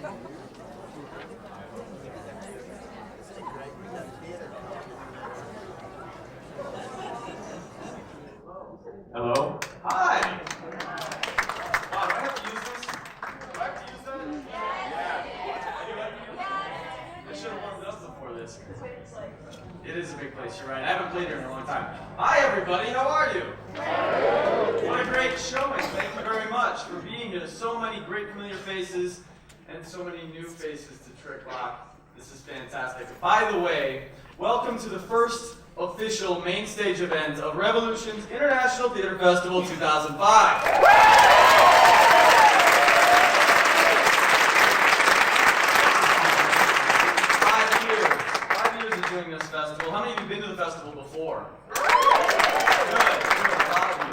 Hello? Hi! Wow, do I have to use this? Do I have to use that? Yeah. I should have warmed up before this. It is a big place, you're right. I haven't played here in a long time. Hi everybody, how are you? What a great showing. Thank you very much for being here. So many great familiar faces and so many new faces to Trick Rock. This is fantastic. By the way, welcome to the first official main stage event of Revolution's International Theater Festival 2005. 5 years of doing this festival. How many of you have been to the festival before? Good, a lot of you.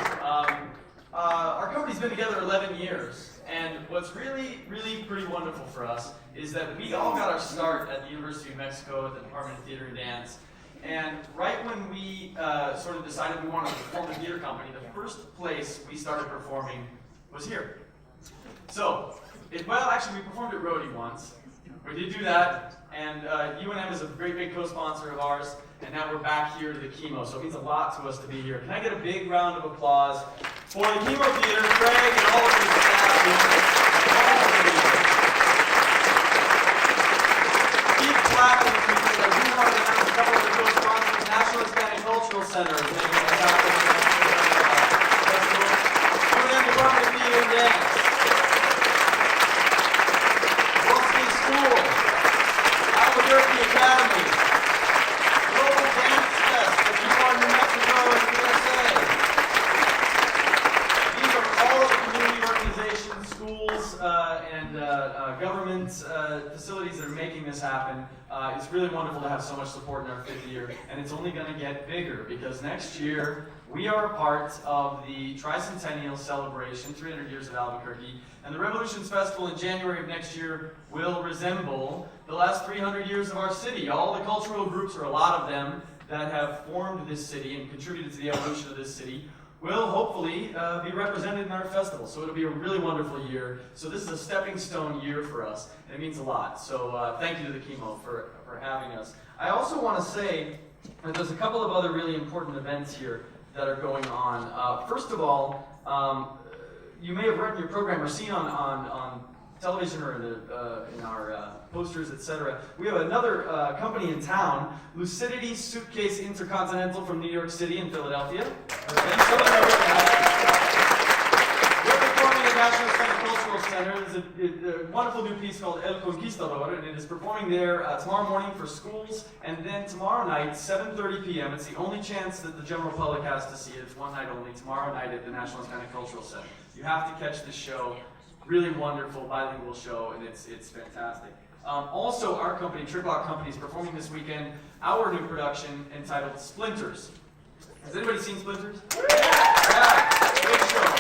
Our company's been together 11 years, and what's really pretty wonderful for us is that we all got our start at the University of Mexico at the Department of Theater and Dance. And right when we sort of decided we wanted to form a theater company, the first place we started performing was here. So, actually we performed at Rhodey once. We did do that, and UNM is a very big co-sponsor of ours, and now we're back here to the Chemo, so it means a lot to us to be here. Can I get a big round of applause for the Chemo Theater, Craig, and all of his staff here. Keep clapping for me, because I do want to announce a couple of the co-sponsors. National Hispanic Cultural Center is making us happen. UNM Department of Theater and Dance. Albuequerque Academy, Global Dance Fest, the people in New Mexico and USA. These are all of the community organizations, schools, and government facilities that are making this happen. It's really wonderful to have so much support in our 5th year, and it's only going to get bigger because next year we are a part of the Tricentennial celebration, 300 years of Albuquerque, and the Revolutions Festival in January of next year will resemble the last 300 years of our city. All the cultural groups, or a lot of them, that have formed this city and contributed to the evolution of this city will hopefully be represented in our festival. So it'll be a really wonderful year. So this is a stepping stone year for us, and it means a lot. So thank you to the Chemo for having us. I also want to say that there's a couple of other really important events here that are going on. First of all, you may have read in your program or seen on television or in our posters, etc. We have another company in town, Lucidity Suitcase Intercontinental from New York City and Philadelphia. Okay, we're performing at National Hispanic Cultural Center. There's a wonderful new piece called El Conquistador, and it is performing there tomorrow morning for schools, and then tomorrow night, 7:30 p.m. It's the only chance that the general public has to see it. It's one night only, tomorrow night at the National Hispanic Cultural Center. You have to catch this show. Really wonderful bilingual show, and it's fantastic. Also, our company, Trick Rock Company, is performing this weekend our new production entitled Splinters. Has anybody seen Splinters? Yeah, great show.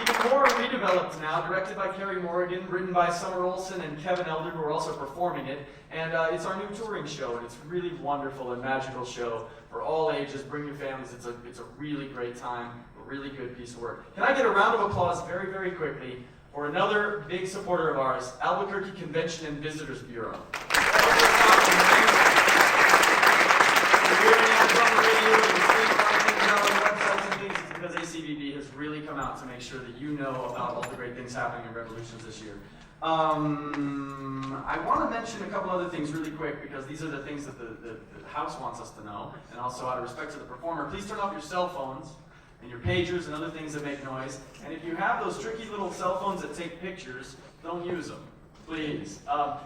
Even more redeveloped now, directed by Carrie Morgan, written by Summer Olson and Kevin Elder, who are also performing it. And it's our new touring show, and it's a really wonderful and magical show for all ages. Bring your families. It's a really great time, a really good piece of work. Can I get a round of applause very quickly for another big supporter of ours, Albuquerque Convention and Visitors Bureau. Because ACVB has really come out to make sure that you know about all the great things happening in Revolutions this year. I want to mention a couple other things really quick because these are the things that the house wants us to know, and also out of respect to the performer. Please turn off your cell phones and your pagers and other things that make noise. And if you have those tricky little cell phones that take pictures, don't use them, please.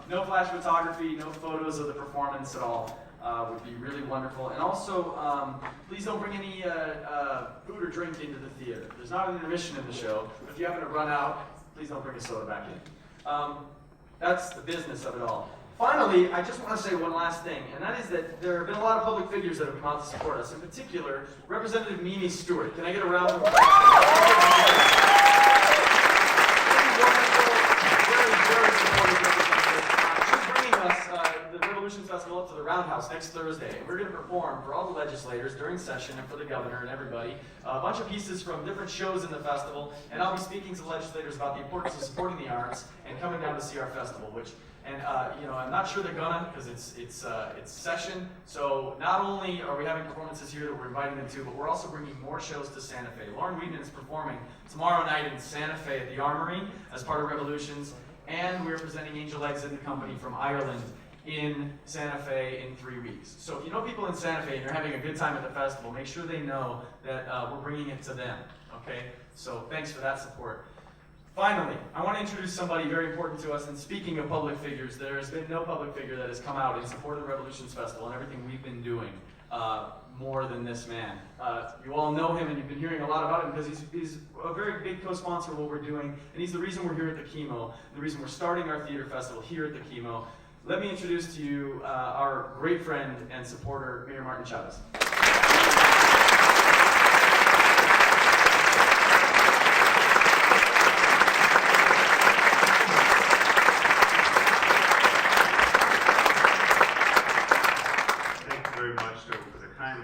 No flash photography, no photos of the performance at all would be really wonderful. And also, please don't bring any food or drink into the theater. There's not an intermission in the show, but if you happen to run out, please don't bring a soda back in. That's the business of it all. Finally, I just want to say one last thing, and that is that there have been a lot of public figures that have come out to support us. In particular, Representative Mimi Stewart. Can I get a round of applause? Very supportive representative. She's bringing us the Revolutions Festival up to the Roundhouse next Thursday, and we're going to perform for all the legislators during session and for the governor and everybody a bunch of pieces from different shows in the festival, and I'll be speaking to legislators about the importance of supporting the arts and coming down to see our festival, I'm not sure they're gonna, because it's session. So not only are we having performances here that we're inviting them to, but we're also bringing more shows to Santa Fe. Lauren Weedman is performing tomorrow night in Santa Fe at the Armory as part of Revolutions, and we're presenting Angel Eggs and the Company from Ireland in Santa Fe in 3 weeks. So if you know people in Santa Fe and you're having a good time at the festival, make sure they know that we're bringing it to them. Okay? So thanks for that support. Finally, I want to introduce somebody very important to us, and speaking of public figures, there has been no public figure that has come out in support of the Revolutions Festival and everything we've been doing more than this man. You all know him, and you've been hearing a lot about him because he's a very big co-sponsor of what we're doing, and he's the reason we're here at the Chemo, the reason we're starting our theater festival here at the Chemo. Let me introduce to you our great friend and supporter, Mayor Martin Chavez.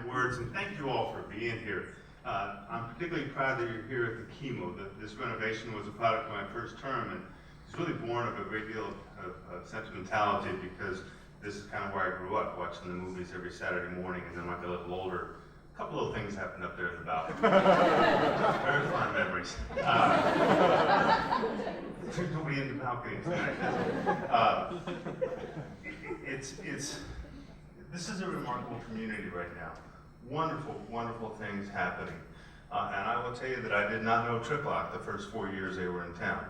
Words, and thank you all for being here. I'm particularly proud that you're here at the Chemo. This renovation was a product of my first term, and it's really born of a great deal of sentimentality, because this is kind of where I grew up, watching the movies every Saturday morning, and then when I got a little older, a couple of things happened up there in the balcony. Very fond memories. There's nobody in the balcony tonight. This is a remarkable community right now. Wonderful, wonderful things happening. And I will tell you that I did not know Tricklock the first 4 years they were in town.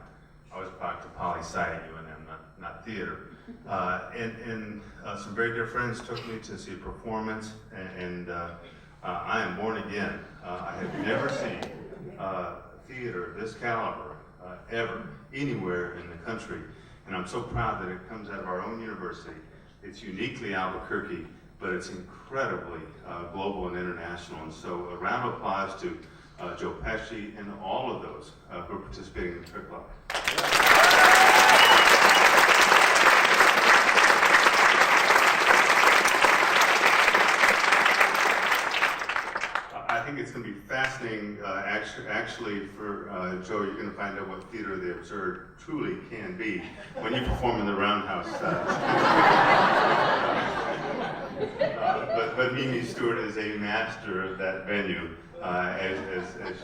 I was product of poli-sci at UNM, not theater. Some very dear friends took me to see a performance, and I am born again. I have never seen theater of this caliber ever, anywhere in the country. And I'm so proud that it comes out of our own university. It's uniquely Albuquerque, but it's incredibly global and international. And so a round of applause to Joe Pesci and all of those who are participating in Tricklock. I think it's going to be fascinating, actually for Joe, you're going to find out what theater the absurd truly can be when you perform in the Roundhouse. But Mimi Stewart is a master of that venue, as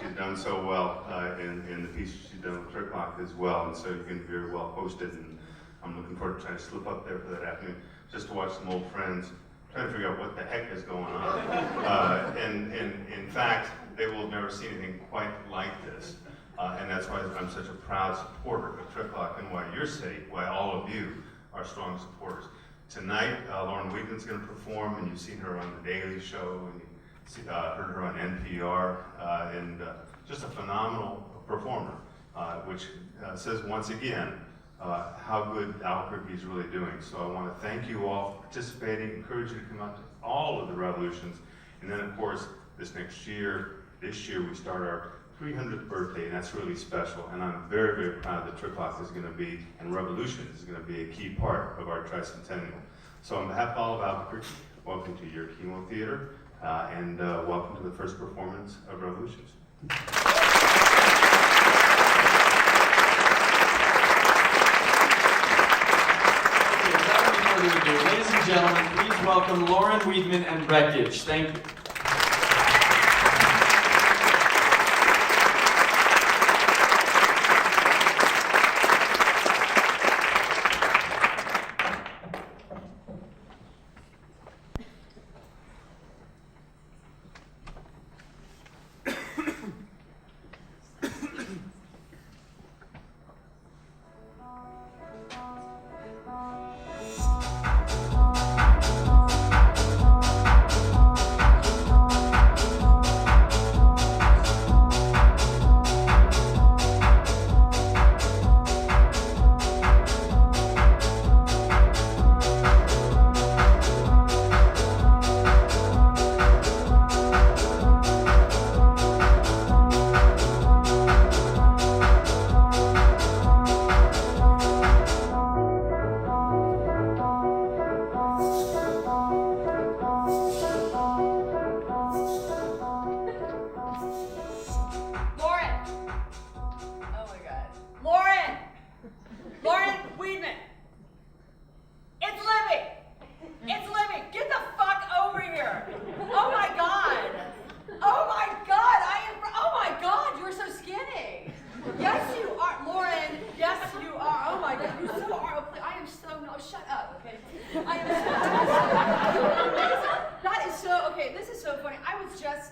she's done so well in the piece she's done with Tricklock as well, and so you're going to be very well hosted, and I'm looking forward to trying to slip up there for that afternoon, just to watch some old friends, trying to figure out what the heck is going on. And in fact, they will have never seen anything quite like this. And that's why I'm such a proud supporter of Tricklock, and why your city, why all of you are strong supporters. Tonight, Lauren Weedman's going to perform, and you've seen her on The Daily Show, and you've heard her on NPR, and just a phenomenal performer, which says once again how good Albuquerque is really doing. So I want to thank you all for participating, encourage you to come out to all of the Revolutions, and then of course this year we start our 300th birthday, and that's really special, and I'm very, very proud that Tricklock is going to be, and Revolution is going to be a key part of our tricentennial. So on behalf of all of Albuquerque, welcome to your Chemo Theater, and welcome to the first performance of Revolutions. Ladies and gentlemen, please welcome Lauren Weedman and Wreckage. Thank you.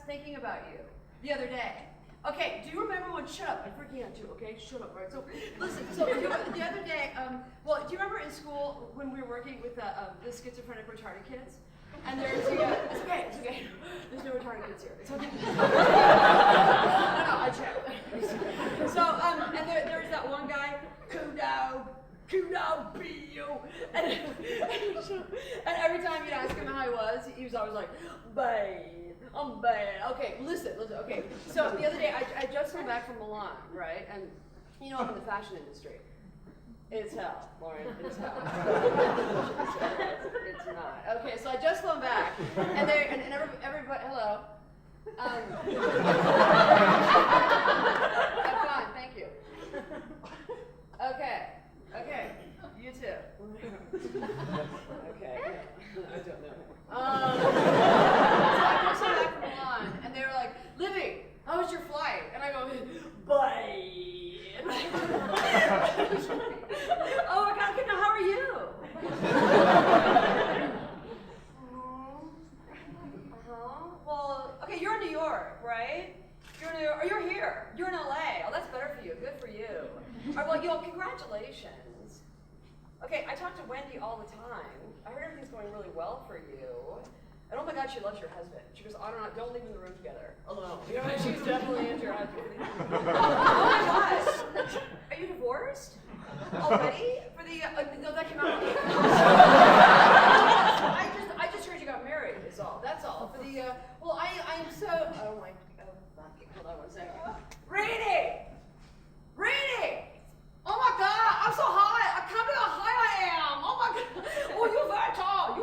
thinking about you the other day. Okay, do you remember when, shut up, I'm freaking out too, okay? Shut up, all right? So, listen, so the other day, well, do you remember in school when we were working with the schizophrenic retarded kids? And there's the, it's okay. There's no retarded kids here, it's okay. No, I checked. So, and there's that one guy, Kudo, B-U, and every time you'd ask him how he was always like, bad. I'm bad. Okay, listen, okay. So the other day, I just came back from Milan, right? And you know, I'm in the fashion industry. It's hell, Lauren, it's hell. It's not. Okay, so I just flown back, and everybody, hello. I'm fine, thank you. Okay, you too. Okay, I don't know. So I just came back from Milan, and they were like, Libby, how was your flight? And I go, bye. Oh my God, okay, now how are you? Well, okay, you're in New York, right? You're in New York, or you're here. You're in LA. Oh, that's better for you. Good for you. All right, well, congratulations. Okay, I talk to Wendy all the time. I heard everything's going really well for you. And oh my God, she loves your husband. She goes, don't leave in the room together, alone. You know, she's definitely into your husband. Oh my gosh. Are you divorced? Already? For the, no, that came out. I just heard you got married, is all. That's all. For the, well, I am so, oh my, hold on one second. Rainy! Oh my God, I'm so high. I can't believe how high I am. Oh my God. Oh, you're very tall.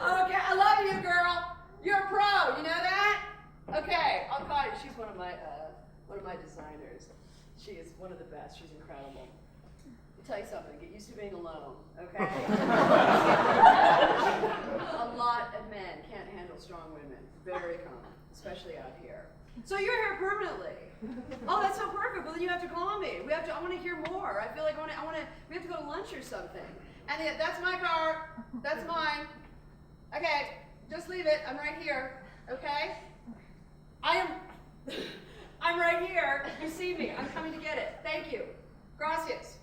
Okay, I love you, girl. You're a pro. You know that? Okay, I'll call you. She's one of my designers. She is one of the best. She's incredible. I'll tell you something. Get used to being alone. Okay. A lot of men can't handle strong women. Very common, especially out here. So you're here permanently. Oh, that's so perfect. Well, then you have to call me. I want to hear more. I feel like we have to go to lunch or something. And that's my car. That's mine. Okay, just leave it. I'm right here. Okay? I'm right here. You see me. I'm coming to get it. Thank you. Gracias.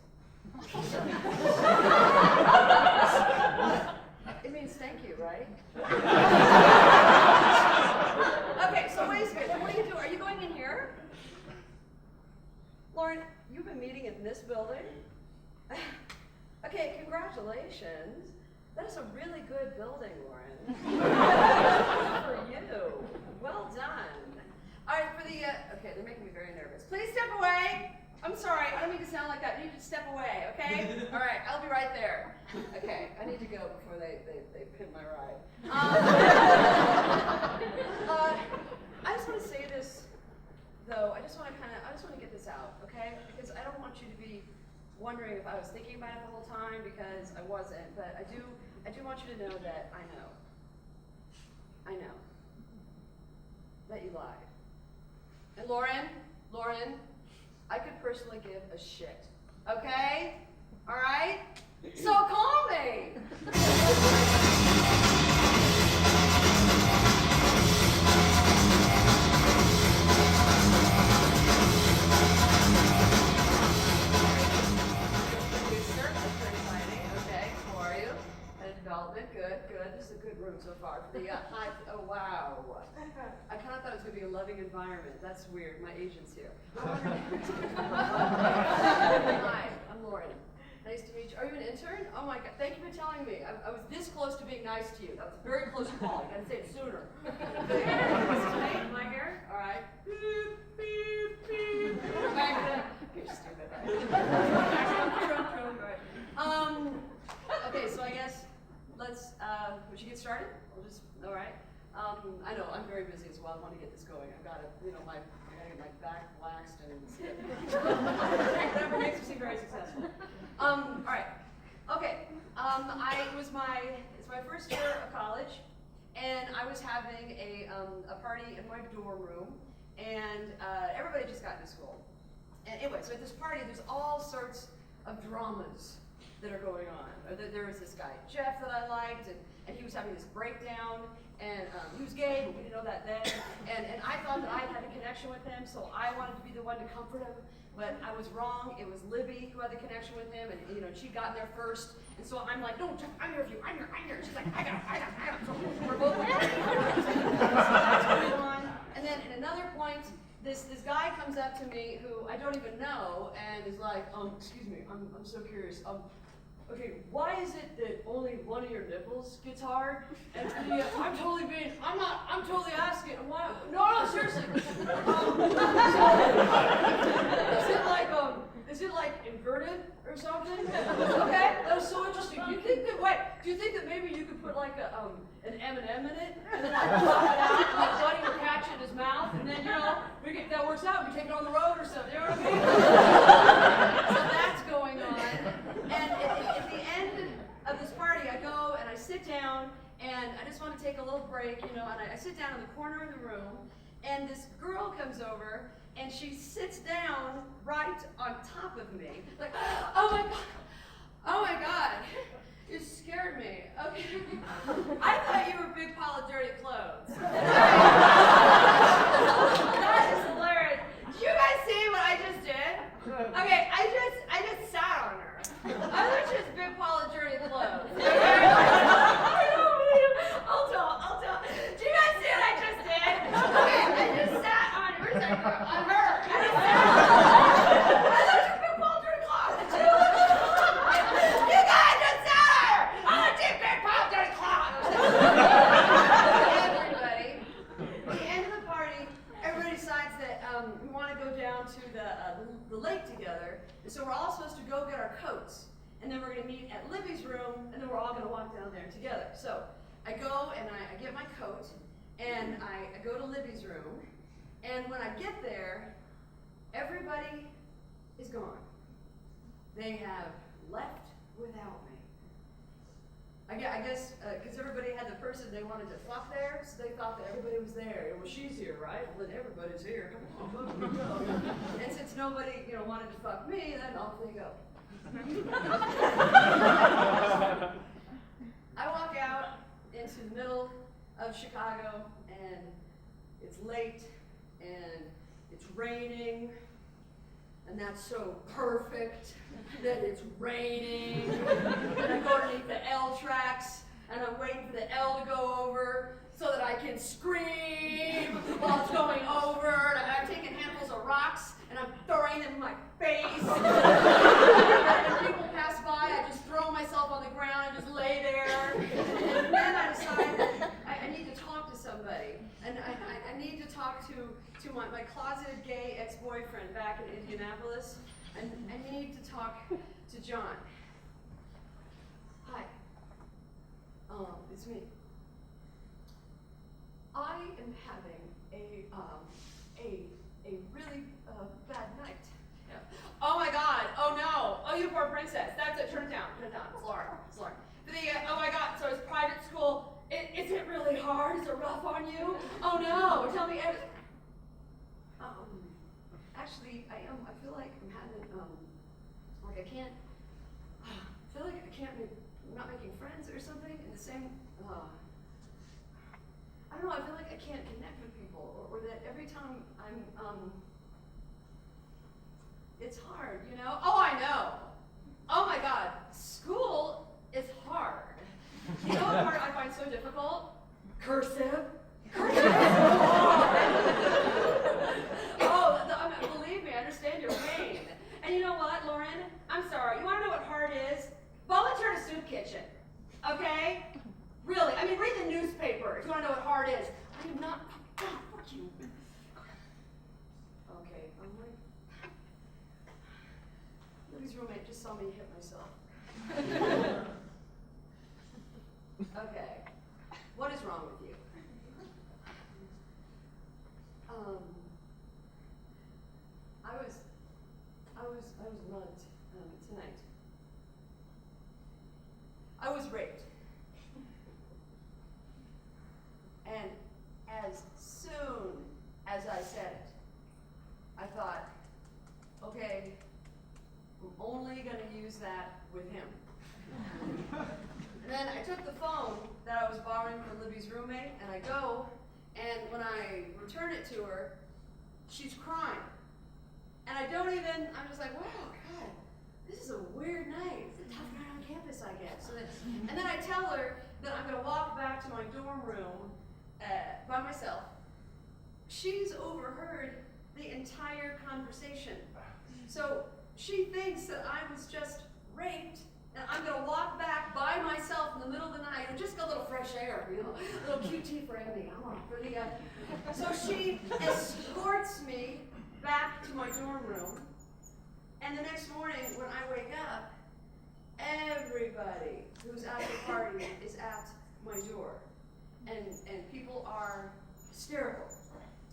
It means thank you, right? Okay, so wait a second. What are you doing? Are you going in here? Lauren, you've been meeting in this building? Okay, congratulations. That is a really good building, Lauren. Good for you. Well done. All right, okay, they're making me very nervous. Please step away. I'm sorry, I don't mean to sound like that. You need to step away, okay? All right, I'll be right there. Okay, I need to go before they pin my ride. I just want to say this, though. I just want to get this out, okay? Because I don't want you to be wondering if I was thinking about it the whole time, because I wasn't. But I do want you to know that I know that you lied. And Lauren, I could personally give a shit. Okay? All right? So call me. Good. This is a good room so far. Oh wow. I kind of thought it was going to be a loving environment. That's weird. My agent's here. Hi, I'm Lauren. Nice to meet you. Are you an intern? Oh my God. Thank you for telling me. I was this close to being nice to you. That was a very close call. You got to say it sooner. Am I here? All right. Beep, beep, beep. You're stupid. Okay, so I guess let's, would you get started? All right. I know, I'm very busy as well. I want to get this going. I've got to, I gotta get my back waxed and whatever makes me seem very successful. All right. Okay. It's my first year of college, and I was having a party in my dorm room, and everybody just got into school. And anyway, so at this party, there's all sorts of dramas that are going on. Or there was this guy, Jeff, that I liked, and he was having this breakdown, and he was gay, but we didn't know that then. And I thought that I had a connection with him, so I wanted to be the one to comfort him. But I was wrong. It was Libby who had the connection with him, and she'd gotten there first. And so I'm like, no, Jeff, I'm here with you. I'm here. And she's like, I got it. So we're both like, so that's going on. And then at another point, this guy comes up to me who I don't even know, and is like, excuse me, I'm so curious. Okay, why is it that only one of your nipples gets hard? And I'm totally asking. Why? No, seriously. Is it like inverted or something? Okay, that was so interesting. Do you think that maybe you could put like an M&M in it, and then like pop it out, and like Buddy would catch it in his mouth, and then that works out. We take it on the road or something. You know what I mean? So that's going on, and at the end of this party, I go and I sit down, and I just want to take a little break, and I sit down in the corner of the room, and this girl comes over, and she sits down right on top of me, like, oh my God, you scared me. Okay, I thought you were a big pile of dirty clothes. That is hilarious. Did you guys see what I just did? Okay, I just sat on her. I thought she was a big pile of dirty clothes. Okay? I'll tell. Do you guys see what I just did? Okay, I just sat on her. Where's that girl? On her. I just sat on her. I thought she was a big pile of dirty clothes. You guys just sat on her. I thought she was a big pile of dirty clothes. Everybody, at the end of the party, everybody decides that we want to go down to the lake together. And so we're all supposed to go get our coats. And then we're going to meet at Libby's room, and then we're all going to walk down there together. So I go and I get my coat, and I go to Libby's room, and when I get there, everybody is gone. They have left without me. I guess because everybody had the person they wanted to fuck there, so they thought that everybody was there. Well, she's here, right? Well, then everybody's here. Come on. And since nobody wanted to fuck me, then off they go. I walk out into the middle of Chicago, and it's late, and it's raining, and that's so perfect that it's raining. And I go underneath the L tracks, and I'm waiting for the L to go over so that I can scream while it's going over. And I'm taking handfuls of rocks, and I'm throwing them in my face. And people pass by, I just throw myself on the ground and just lay there. And then I decide that I need to talk to somebody. And I need to talk to my closeted gay ex-boyfriend back in Indianapolis. And I need to talk to John. Hi. It's me. I am having a really bad night. Yeah. Oh my God! Oh no! Oh, you poor princess. That's it. Turn it down. It's Lauren. Oh my God! So it's private school. Is it really hard? Is it rough on you? Oh no! Tell me. Actually, I am. I feel like I'm having like I can't. I feel like I can't. I'm not making friends or something in the same. I don't know, I feel like I can't connect with people, or that every time I'm, it's hard, Oh, I know. Oh my God, school is hard. You know what part I find so difficult? Cursive. Cursive is hard. Believe me, I understand your pain. And you know what, Lauren? I'm sorry, you wanna know what hard is? Volunteer at a soup kitchen, okay? Really, I mean, read the newspaper if you want to know what hard is. I am not. God, fuck you. Okay, Libby's roommate just saw me hit myself. Okay, what is wrong with you? I was mugged tonight. I was raped. And as soon as I said it, I thought, okay, I'm only going to use that with him. And then I took the phone that I was borrowing from Libby's roommate, and I go, and when I return it to her, she's crying. And I don't even, I'm just like, wow, God, this is a weird night. It's a tough night on campus, I guess. And then I tell her that I'm going to walk back to my dorm room by myself. She's overheard the entire conversation. So she thinks that I was just raped, and I'm going to walk back by myself in the middle of the night and just get a little fresh air, you know, a little QT for Emily. So she escorts me back to my dorm room, and the next morning when I wake up, everybody who's at the party is at my door, and people are hysterical.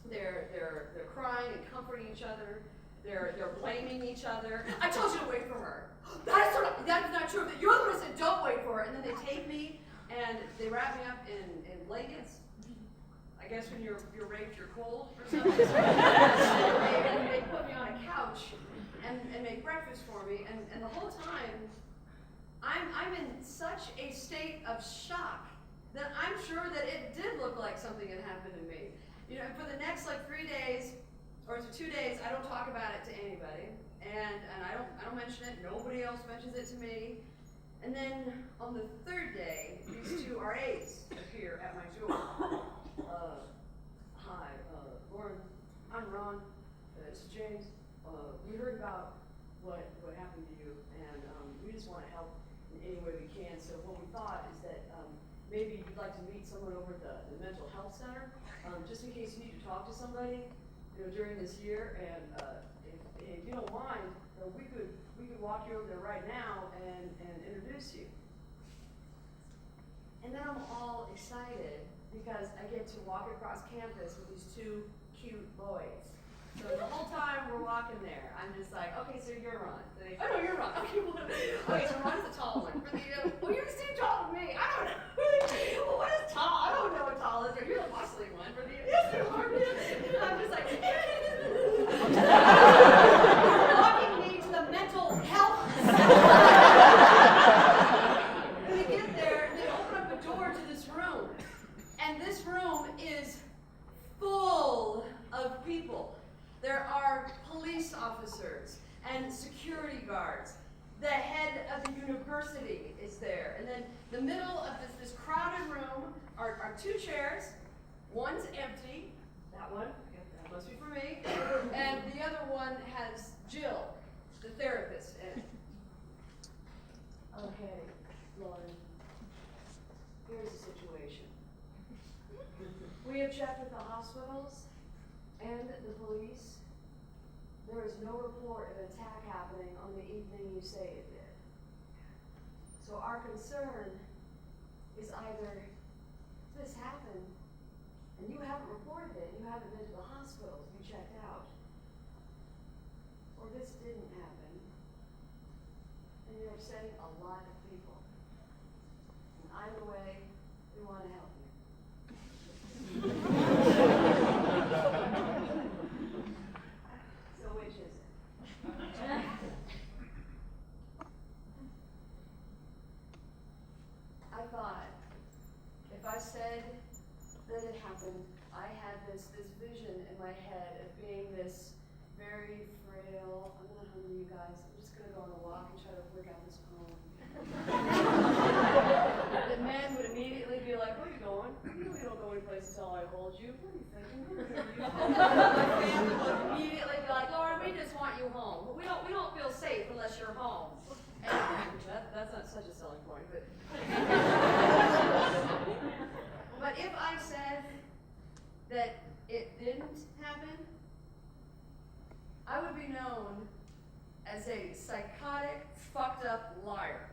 They're crying and comforting each other. They're blaming each other. I told you to wait for her. That is not true. You're the one who said don't wait for her. And then they take me and they wrap me up in blankets. I guess when you're raped, you're cold or something. And they put me on a couch and make breakfast for me. And the whole time, I'm in such a state of shock that I'm sure that it did look like something had happened to me. You know, for the next 3 days or 2 days, I don't talk about it to anybody, and I don't mention it. Nobody else mentions it to me. And then on the 3rd day, these 2 RAs appear at my door. Hi, Lauren. I'm Ron. This is James. We heard about what happened to you, and we just want to help in any way we can. So what we thought is that maybe you'd like to meet someone over at the mental health center, just in case you need to talk to somebody, you know, during this year. And if you don't mind, we could walk you over there right now and introduce you. And then I'm all excited because I get to walk across campus with these 2 cute boys. So the whole time we're walking there, I'm just like, okay, so you're Ron. So they, oh no, you're Ron. Okay, so Ron's the tall one. Well, you're the same tall as me. I don't know. Well, what is tall? I don't know what tall is. You're the muscly one. Yes, you are. I'm just like, you're walking me to the mental health. We get there, and they open up a door to this room. And this room is full of people. There are police officers and security guards. The head of the university is there. And then the middle of this crowded room are 2 chairs. One's empty. That one, that must be for me. And the other one has Jill, the therapist, in it. Okay, Lauren, here's the situation. We have checked with the hospitals and the police. There is no report of an attack happening on the evening you say it did. So our concern is either this happened and you haven't reported it, you haven't been to the hospital to be checked out, or this didn't happen and you're upsetting a lot of people. And either way, we want to help you. So which is it? I thought if I said that it happened, I had this vision in my head of being this very frail, I'm not hungry, you guys, I'm just going to go on a walk and try to work out this poem. The men would immediately be like, where are you going? You don't go any place until I hold you. What are you thinking? My family would immediately be like, Laura, we just want you home. We don't feel safe unless you're home. And that's not such a selling point, but but if I said that it didn't happen, I would be known as a psychotic, fucked up liar.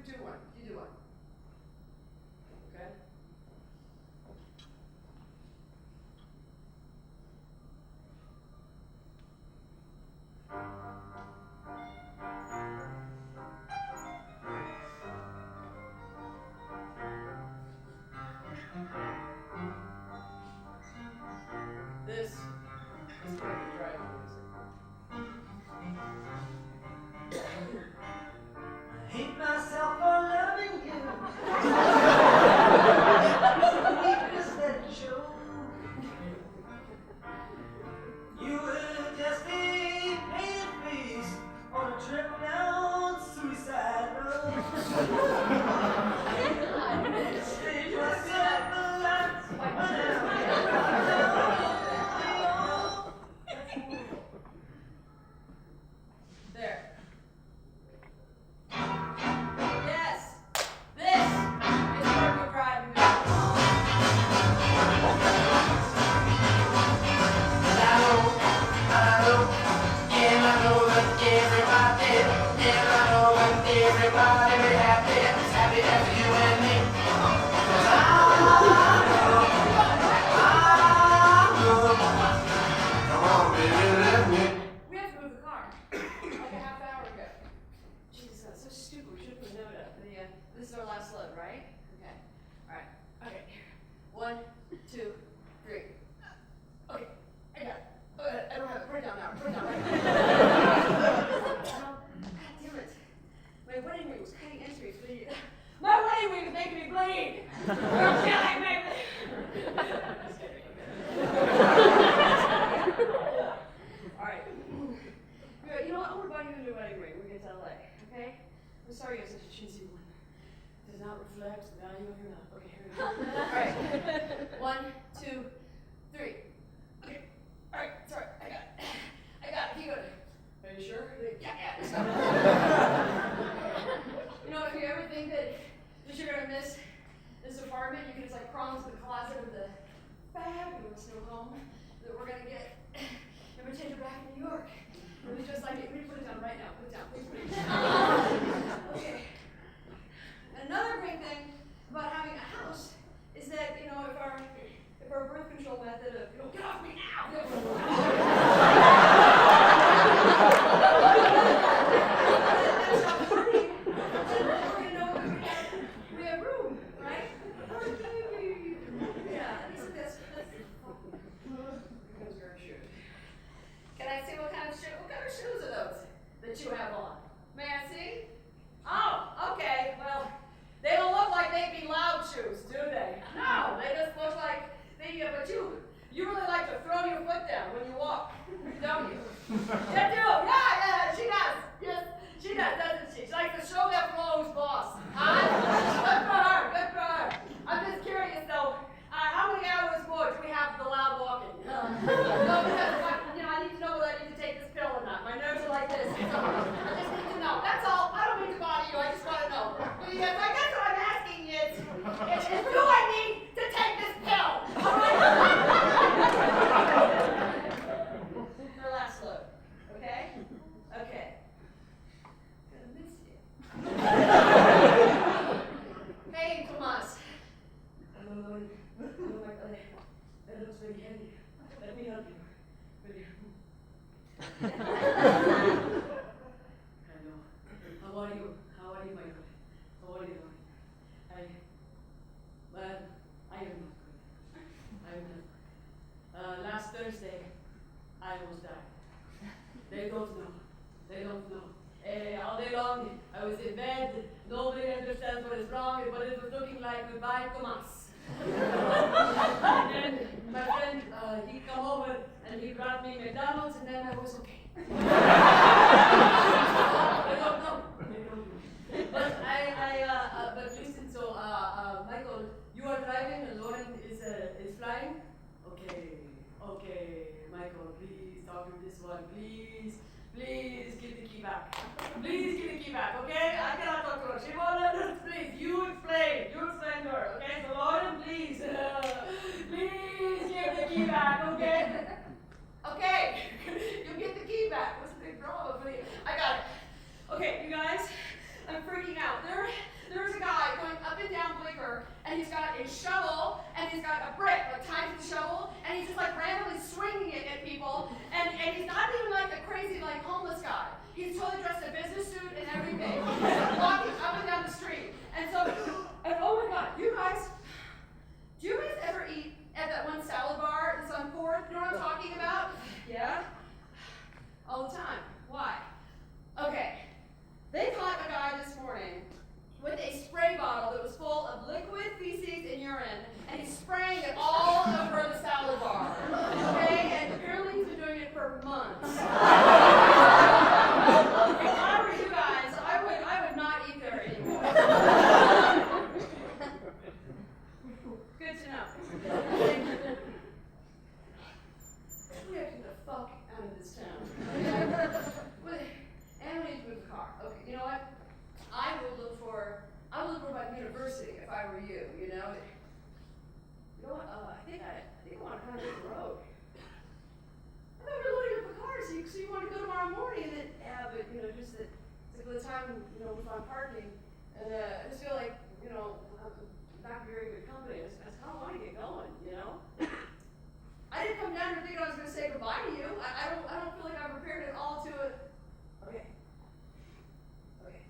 do one. You do one. Okay? This is perfect driving music. I hate myself for loving you. Weakness that show. You were just a painted face on a trip down suicide road. It was set the lights There. Yes. This is perfect driving music. everybody be happy, as happy as you and me. 'Cause I know. Come on, baby, let me. We have to move the car. Like a half hour ago. Jesus, that's so stupid. We should have put a note up. This is our last load, right? Okay. Alright. Okay. 1, 2, 3. Okay. I got it. I don't have it. Put it down now. Put it down right now. God damn it. My wedding ring was cutting entries for you. My wedding ring is making me bleed! You're killing me! Just kidding. Alright. You know what? I want to buy you a new wedding ring when we get to LA, okay? I'm sorry you have such a cheesy one. It does not reflect the value of your love. Okay, here we go. Alright. 1, 2, 3. Okay. Alright, sorry. I got it. Keep going. Are you sure? Yeah. Let's go. You know, if you ever think that you're gonna miss this apartment, you can just like crawl into the closet of the fabulous new home that we're gonna get and pretend you're back in New York. It was just like it. Put it down right now. Put it down. Please put it down. Okay. Another great thing about having a house is that, you know, if our birth control method of, you know, get off me now! That's not working. Then you know we have room, right? Yeah, at least that's because we're shoes. Can I see what kind of shoes are those that you have on? May I see? Oh, okay. Well, they don't look like they'd be loud shoes, do they? No, they just look like but you really like to throw your foot down when you walk, don't you? You do. Yeah, she does. Yes, she does, doesn't she? She likes to show that flow who's boss. Huh? Good for her. I'm just curious though, how many hours more do we have for the loud walking? No, because I need to know whether I need to take this pill or not. My nerves are like this. So I just need to know. That's all. I don't mean to bother you. I just want to know. Yes, I guess what I'm asking is do I need to take this pill? All right? Your last load. Okay? Okay. Gonna miss you. Hey, Tomas. Hello, my colleague. That looks very heavy. Let me help you. I know. How are you? How are you, Michael? How are you doing? Well, I am not good. I am not. Last Thursday, I almost died. They don't know. They don't know. All day long, I was in bed. Nobody understands what is wrong, but it was looking like goodbye, Tomas. And then my friend, he come over and he brought me McDonald's, and then I was okay. I don't know. But but listen. So, Michael, you are driving and Lauren is flying. Okay, Michael, please talk to this one, please give the key back. Please give the key back, okay? I cannot talk to her. She won't let us. Please, you explain to her, okay? So Lauren, please give the key back, okay? Okay, you get the key back. What's the big problem for you? I got it. Okay, you guys, I'm freaking out. like homeless guy. He's totally dressed in a business suit and everything. He's walking up and down the street. And so, and oh my God, you guys, do you guys ever eat at that one salad bar that's on 4th? You know what I'm talking about? Yeah? All the time. Why? Okay. They caught a guy this morning with a spray bottle that was full of liquid feces and urine, and he's spraying it all over the salad bar. Okay? And apparently he's been doing it for months. If I were you guys, I would not eat there anymore. Good to know. We have to get the fuck out of this town. And we need to move the car. Okay, you know what? I would look for my university if I were you, you know? You know what? I think I want to kind of hit the road. I thought we were loading up the car, so you want to go tomorrow morning, and then, yeah, but, you know, just that, it's like the time, you know, with my parking, and I just feel like, you know, I'm not very good company. I just kind of want to get going, you know? I didn't come down here thinking I was going to say goodbye to you. I don't feel like I'm prepared at all to it. Okay. Okay.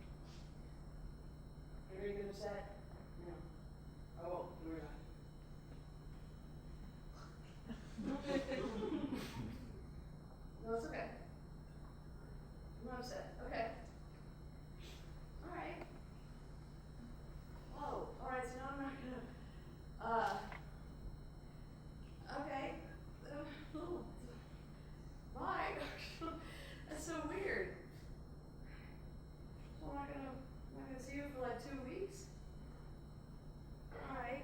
Are you going to set? No. Oh, you're not. No, it's okay. I'm not upset. Okay. All right. Oh, all right. So now I'm not gonna. Okay. Oh, my gosh, that's so weird. So I'm not gonna see you for like 2 weeks. All right.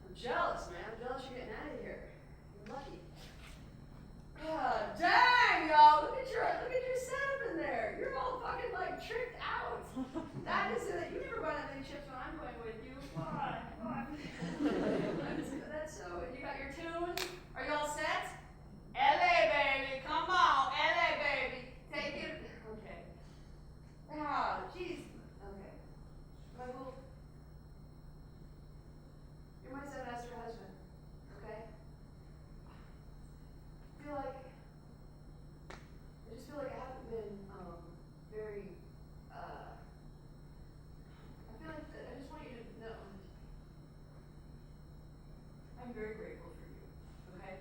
I'm jealous, man. I'm jealous you're getting out of here. You're lucky. Dang, y'all! Look at your setup in there. You're all fucking like tricked out. That is it. You never buy that many chips when I'm going with you. Why? That's so. You got your tune? Are you all set? LA baby, come on, LA baby, take it. Okay. Ah, jeez. Okay. But you're my semester husband. Okay. I just feel like I haven't been very. I feel like I just want you to know. I'm very grateful for you, okay?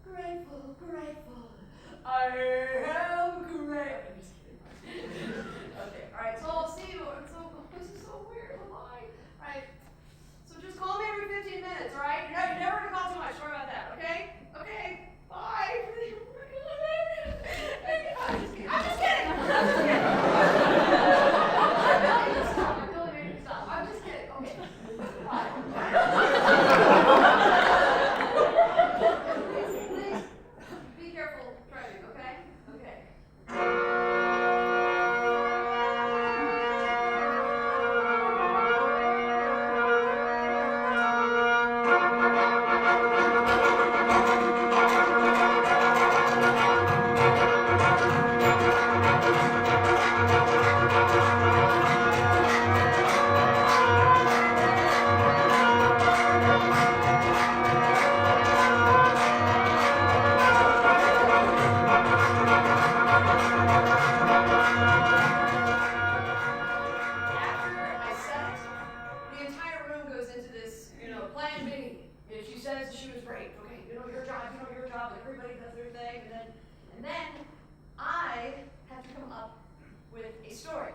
Grateful. I am great. I'm just kidding. Okay, alright, so I'll see you. This is so weird. Why? Alright, so just call me every 15 minutes, alright? You're never gonna call too much. Sorry about that, okay? Okay, bye. I'm just kidding. I'm totally making you stop. I'm just kidding. Okay. Bye. Please be careful driving, okay? Okay. After I set it, the entire room goes into this, plan B. And she says she was great. Okay, your job, like everybody does their thing, and then I have to come up with a story.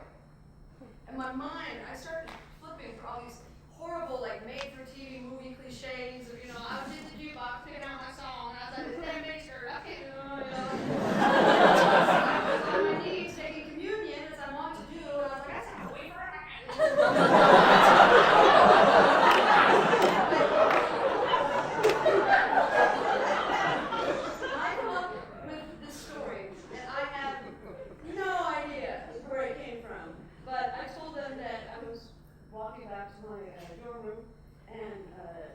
In my mind, I started flipping for all these horrible, like, made-for-TV movie cliches of, I was in the jukebox picking out my song, and I was like, that makes her, okay, I was on my knees taking communion, as I want to do, and I was like, I just have to wait for her. I come up with this story, and I have no idea where it came from. But I told them that I was walking back to my dorm room, and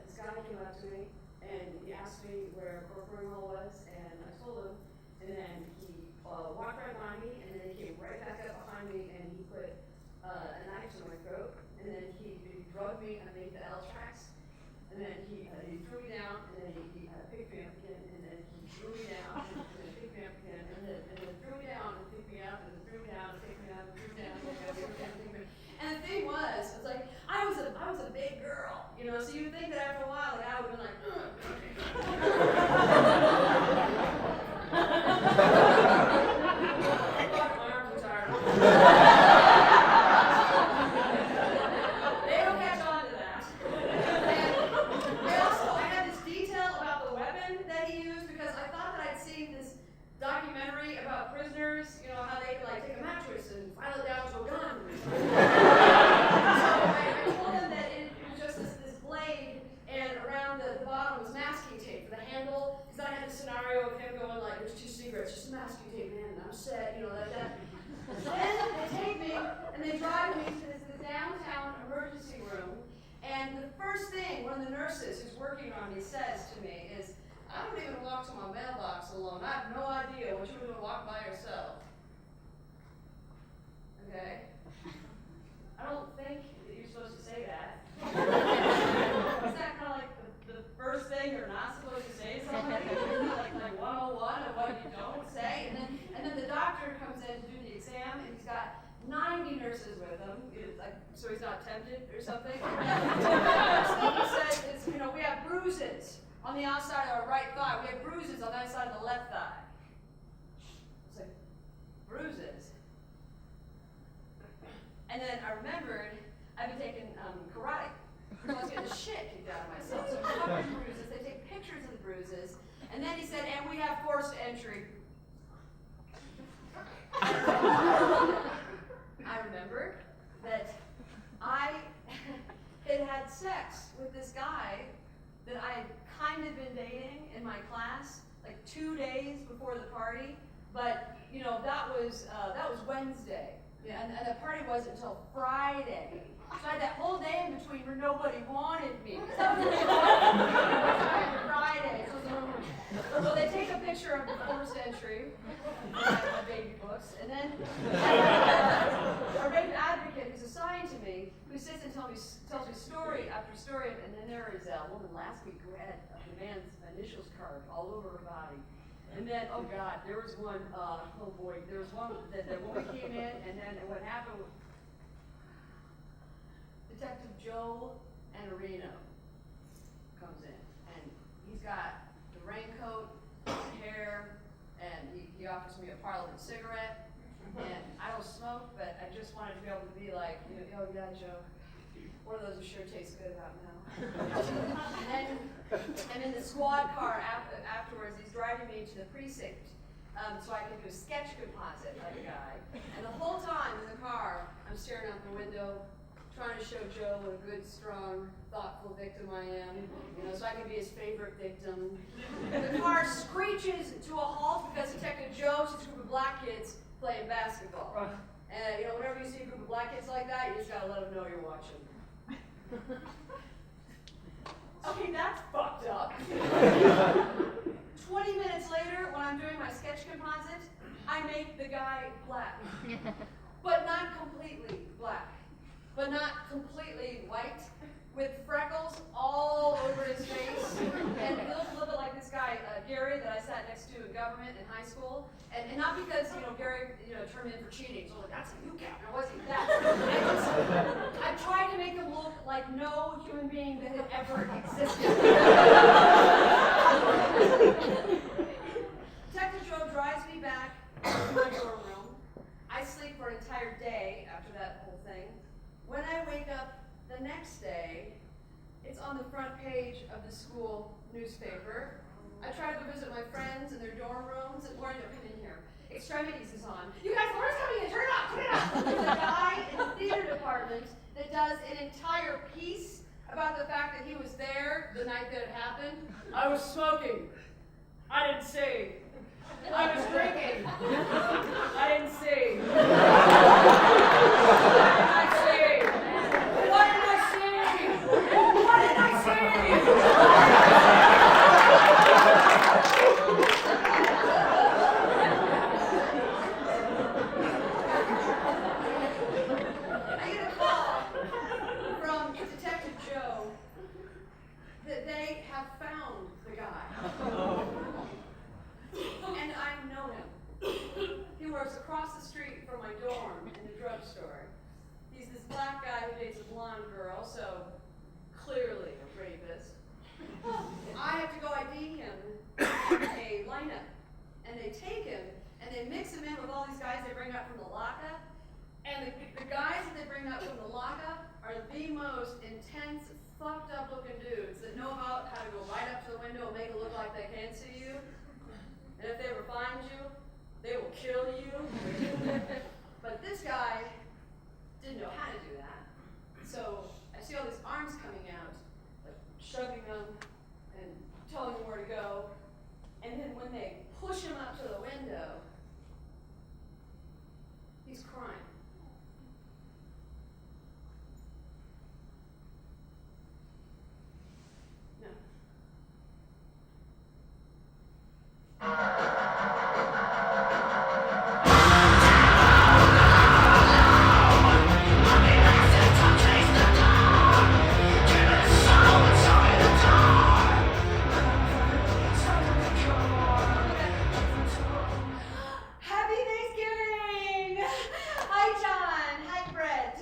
this guy came up to me, and he asked me where Corcoran Hall was, and I told him, and then he walked right by me, and then he came right back up behind me, and he put a knife to my throat, and then he drugged me underneath the L tracks, and then he threw me down, and then he picked me up again, said, you know, that. Then they take me and they drive me to this downtown emergency room. And the first thing one of the nurses who's working on me says to me is, I don't even walk to my mailbox alone. I have no idea what you're going to walk by yourself. Okay? I don't think that you're supposed to say that. Is that kind of like the first thing you're not supposed to say to somebody? like 101 of what you don't say? And then the doctor comes in to do the exam, and he's got 90 nurses with him, so he's not tempted or something. The first thing he says is, you know, we have bruises on the outside of our right thigh. We have bruises on the outside of the left thigh. It's like, bruises? And then I remembered I've been taking karate. So I was getting the shit kicked out of myself. So I'm covering bruises. They take pictures of the bruises. And then he said, and we have forced entry. I remembered that I had sex with this guy that I had kind of been dating in my class, like 2 days before the party. But you know, that was Wednesday, yeah, and the party wasn't until Friday. So I had that whole day in between where nobody wanted me. That was Friday. So they take a picture of the forced entry, my baby books, and then our baby advocate who's assigned to me, who sits and tells me story after story, and then there is a woman last week who had the man's initials carved all over her body. And then, oh God, there was one, oh boy, there was one that the woman came in, and then what happened was Detective Joe Anarino comes in, and he's got the raincoat, the hair, and he offers me a Parliament cigarette, and I don't smoke, but I just wanted to be able to be like, you know, oh yeah, Joe, one of those who sure tastes good about now. And in the squad car afterwards, he's driving me to the precinct so I can do a sketch composite of the guy. And the whole time in the car, I'm staring out the window, trying to show Joe what a good, strong, thoughtful victim I am, you know, so I can be his favorite victim. The car screeches to a halt because Detective Joe sees a group of black kids playing basketball. And you know, whenever you see a group of black kids like that, you just gotta let them know you're watching. Okay, that's fucked up. 20 minutes later, when I'm doing my sketch composite, I make the guy black. But not completely black. But not completely white, with freckles all over his face. And he looks a little bit like this guy, Gary, that I sat next to in government in high school. And not because, you know, Gary, you know, turned in for cheating, so like, that's a new captain, or was he that? I tried to make him look like no human being that had ever existed. Detective Joe drives me back to my dorm room. I sleep for an entire day after that whole thing. When I wake up the next day, it's on the front page of the school newspaper. I try to go visit my friends in their dorm rooms, and Lauren, come in here. Extremities is on. You guys, Lauren's coming in, turn it off, turn it off. There's a guy in the theater department that does an entire piece about the fact that he was there the night that it happened. I was smoking. I didn't see. I was drinking. I didn't see. I see. What did I see? What did I see? I get a call from Detective Joe that they have found the guy. And I know him. He works across the street from my dorm in the drugstore. He's this black guy who dates a blonde girl, so clearly a rapist. I have to go ID him in a lineup. And they take him and they mix him in with all these guys they bring up from the lockup. And the guys that they bring up from the lockup are the most intense, fucked up looking dudes that know about how to go right up to the window and make it look like they can't see you. And if they ever find you, they will kill you. But this guy didn't know how to do that. So I see all these arms coming out, like shoving them and telling him where to go. And then when they push him up to the window, He's crying. No. Happy Thanksgiving! Hi, John. Hi, Brett.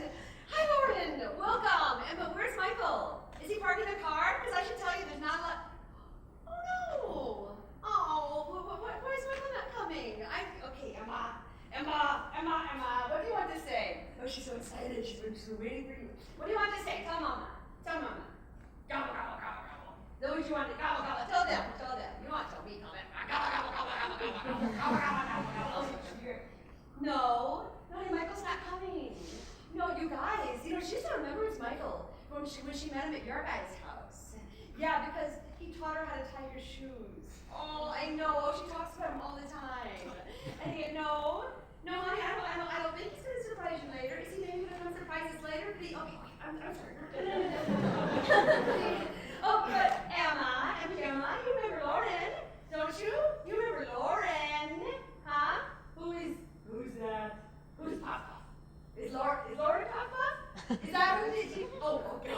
Hi, Lauren. Welcome. But where's Michael? Is he parking the car? Because I should tell you there's not a lot. Oh, no. Oh, why is Michael not coming? Okay, Emma. What do you want to say? Oh, she's so excited. She's been waiting for you. What do you want to say? Tell Mama. Gobble, gobble, gobble, gobble. Know what you want to gobble, gobble. Tell them. You don't want to tell me. Tell them. Gobble, gobble, gobble, gobble, gobble, gobble. No, Michael's not coming. No, you guys, she still remembers Michael when she met him at your guys' house. Yeah, because he taught her how to tie your shoes. Oh, I know. She talks about him all the time. And no, honey, I don't think he's gonna surprise you later. Is he maybe gonna come surprise us later? Okay, I'm sorry. Oh, but Emma, you remember Lauren, don't you? You remember Lauren, huh? Who's that? Who's Papa? Is Lauren Papa? Is that who did you? Oh, okay.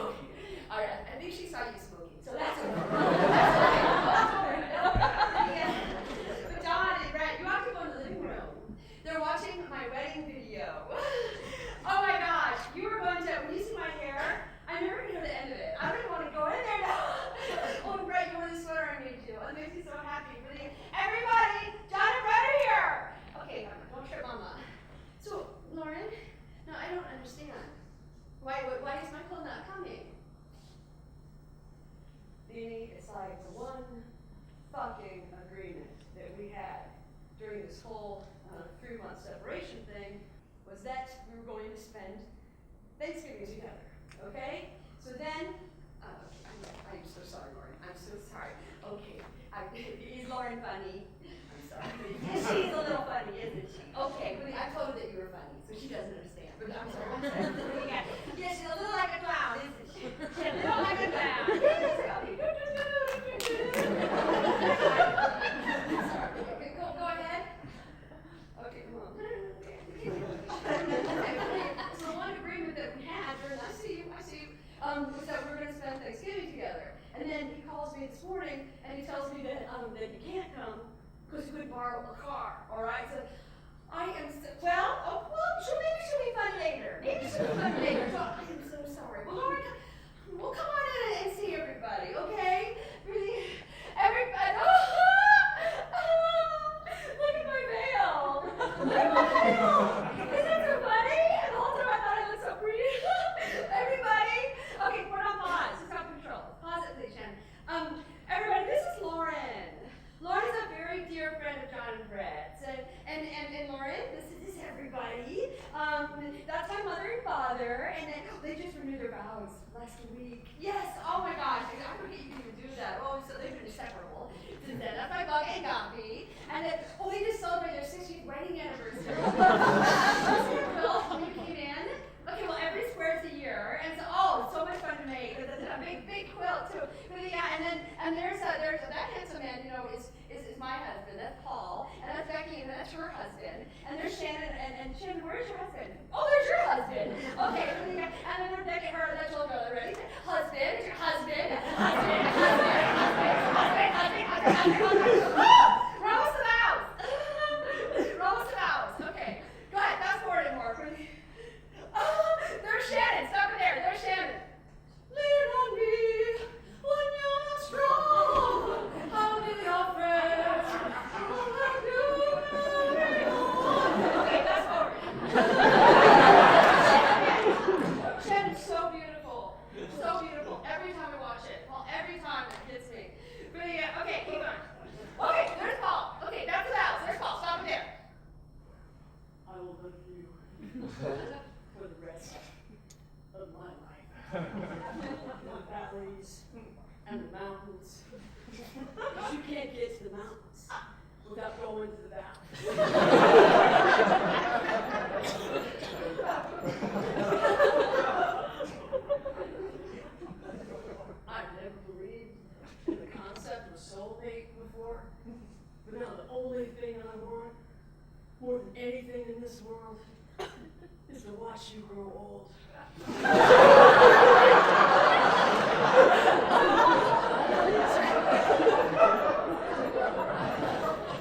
All right, I think she saw you smoking, so that's okay. Yeah. But Don and Brett, you have to go in the living room. They're watching my wedding video. Oh my gosh, you were going to, when you see my hair, I'm never going to know the end of it. I don't even want to go in there now. Oh, and Brett, you wore the sweater I made you. It makes me so happy. Really. Everybody, John and Brett are here. Okay, don't trip Mama. So, Lauren, no, I don't understand. Why is Michael not coming? Beanie, it's like the one fucking agreement that we had during this whole 3-month separation thing was that we were going to spend Thanksgiving together, okay? So then, I'm so sorry, Lauren. I'm so sorry. Okay, is Lauren funny? I'm sorry. Yes, she's a little funny, isn't she? Okay, but I told her that you were funny, so she doesn't understand. But I'm sorry. Yeah, she's a little like a clown, isn't she? She's a little like a clown. Yes, okay. Sorry. Go ahead. Okay, come on. So the one agreement that we had during, I see you, was that we were going to spend Thanksgiving together. And then he calls me this morning and he tells me that you can't come because you could borrow a car. All right, so I am maybe she'll be fun later. So I am so sorry. Well, Lauren, we'll come on in and see everybody, okay? Really, everybody. Look at my veil. Look at my veil. Isn't that so funny? And the whole time I thought I looked so pretty. Everybody. Okay, we're on pause. Just have control. Pause it, please, Jen. Everybody, this is Lauren. Lauren is a very dear friend of John and Brett's. And Lauren, this is everybody. That's my mother and father. And then they just renewed their vows last week. Yes, oh my gosh. I forget you can even do that. Oh, so they've been inseparable since then. That's my bug and Gabi. And then, they just celebrated their 60th wedding anniversary. When you came in. Okay, well, every square is a year. And so much fun to make. There's a big quilt, too. But yeah, and there's that handsome man, is my husband. That's Paul. And that's Becky, and that's her husband. And there's Shannon, and Shannon, where's your husband? Oh, there's your husband. Okay, and then there's Becky, that's little girl already. Husband, your husband. Rose the mouse. Okay, go ahead, fast forward it more. There's Shannon, stop it there. There's Shannon. Lean on me when you're not strong. I'll be your friend. Okay, fast forward. Shannon's so beautiful. So beautiful. Every time I watch it. Well, every time it hits me. Really, okay, keep on. Okay, there's Paul. Okay, that's the mouse. There's Paul. Stop it there. I will love you for the rest of my life. The valleys and the mountains. Because you can't get to the mountains without going to the valley. accepted a soulmate before, but now the only thing I want, more than anything in this world, is to watch you grow old.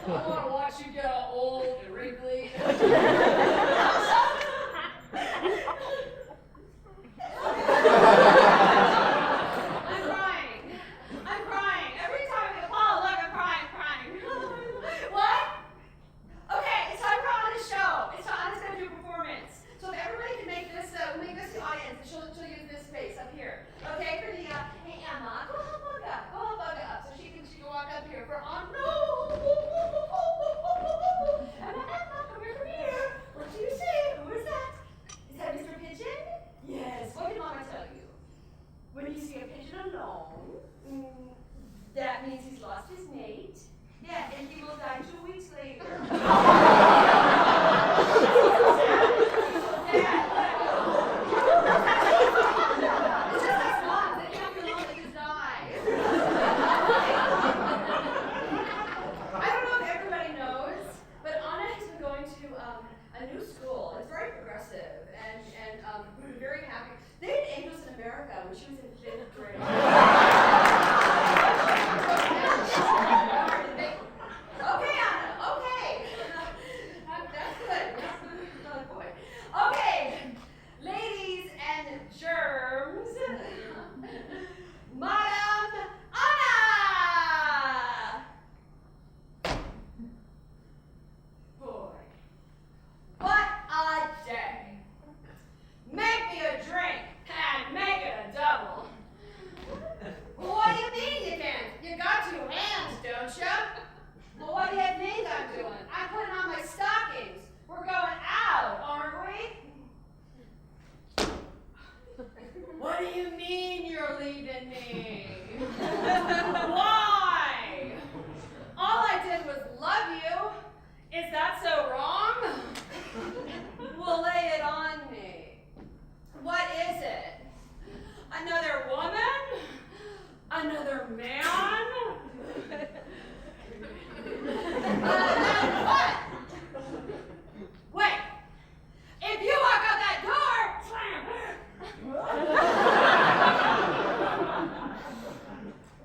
I want to watch you get all old and wrinkly. I'm crying. I'm crying. Every time I oh look, I'm crying. What? Okay, it's time for Anna's show. Anna's gonna do a performance. So if everybody can make this the audience, and she'll use this space up here. Okay, for the hey Emma, go help bug up, so she can walk up here for Anna. No. Emma, come here. What do you say? Who is that? Is that Mr. Pigeon? Yes. What did Mama tell you? When you see a pigeon alone, that means he's lost his mate. Yeah, and he will die 2 weeks later. It's just like moms that can't be alone, they just die. I don't know if everybody knows, but Anna has been going to a new school. It's very progressive, and we're very happy. They had angels in America when she was in 5th grade. Okay, Anna, okay. That's good. Oh, boy. Okay, ladies and germs, Madame Anna! Boy, what a day. Make me a drink and make it a double. Well, what do you mean you can't? You got 2 hands, don't you? Well, what do you think I'm doing? I'm putting on my stockings. We're going out, aren't we? What do you mean you're leaving me? Why? All I did was love you. Is that so wrong? Well, lay it on me. What is it? Another woman? Another man? What? Wait. If you walk out that door, slam.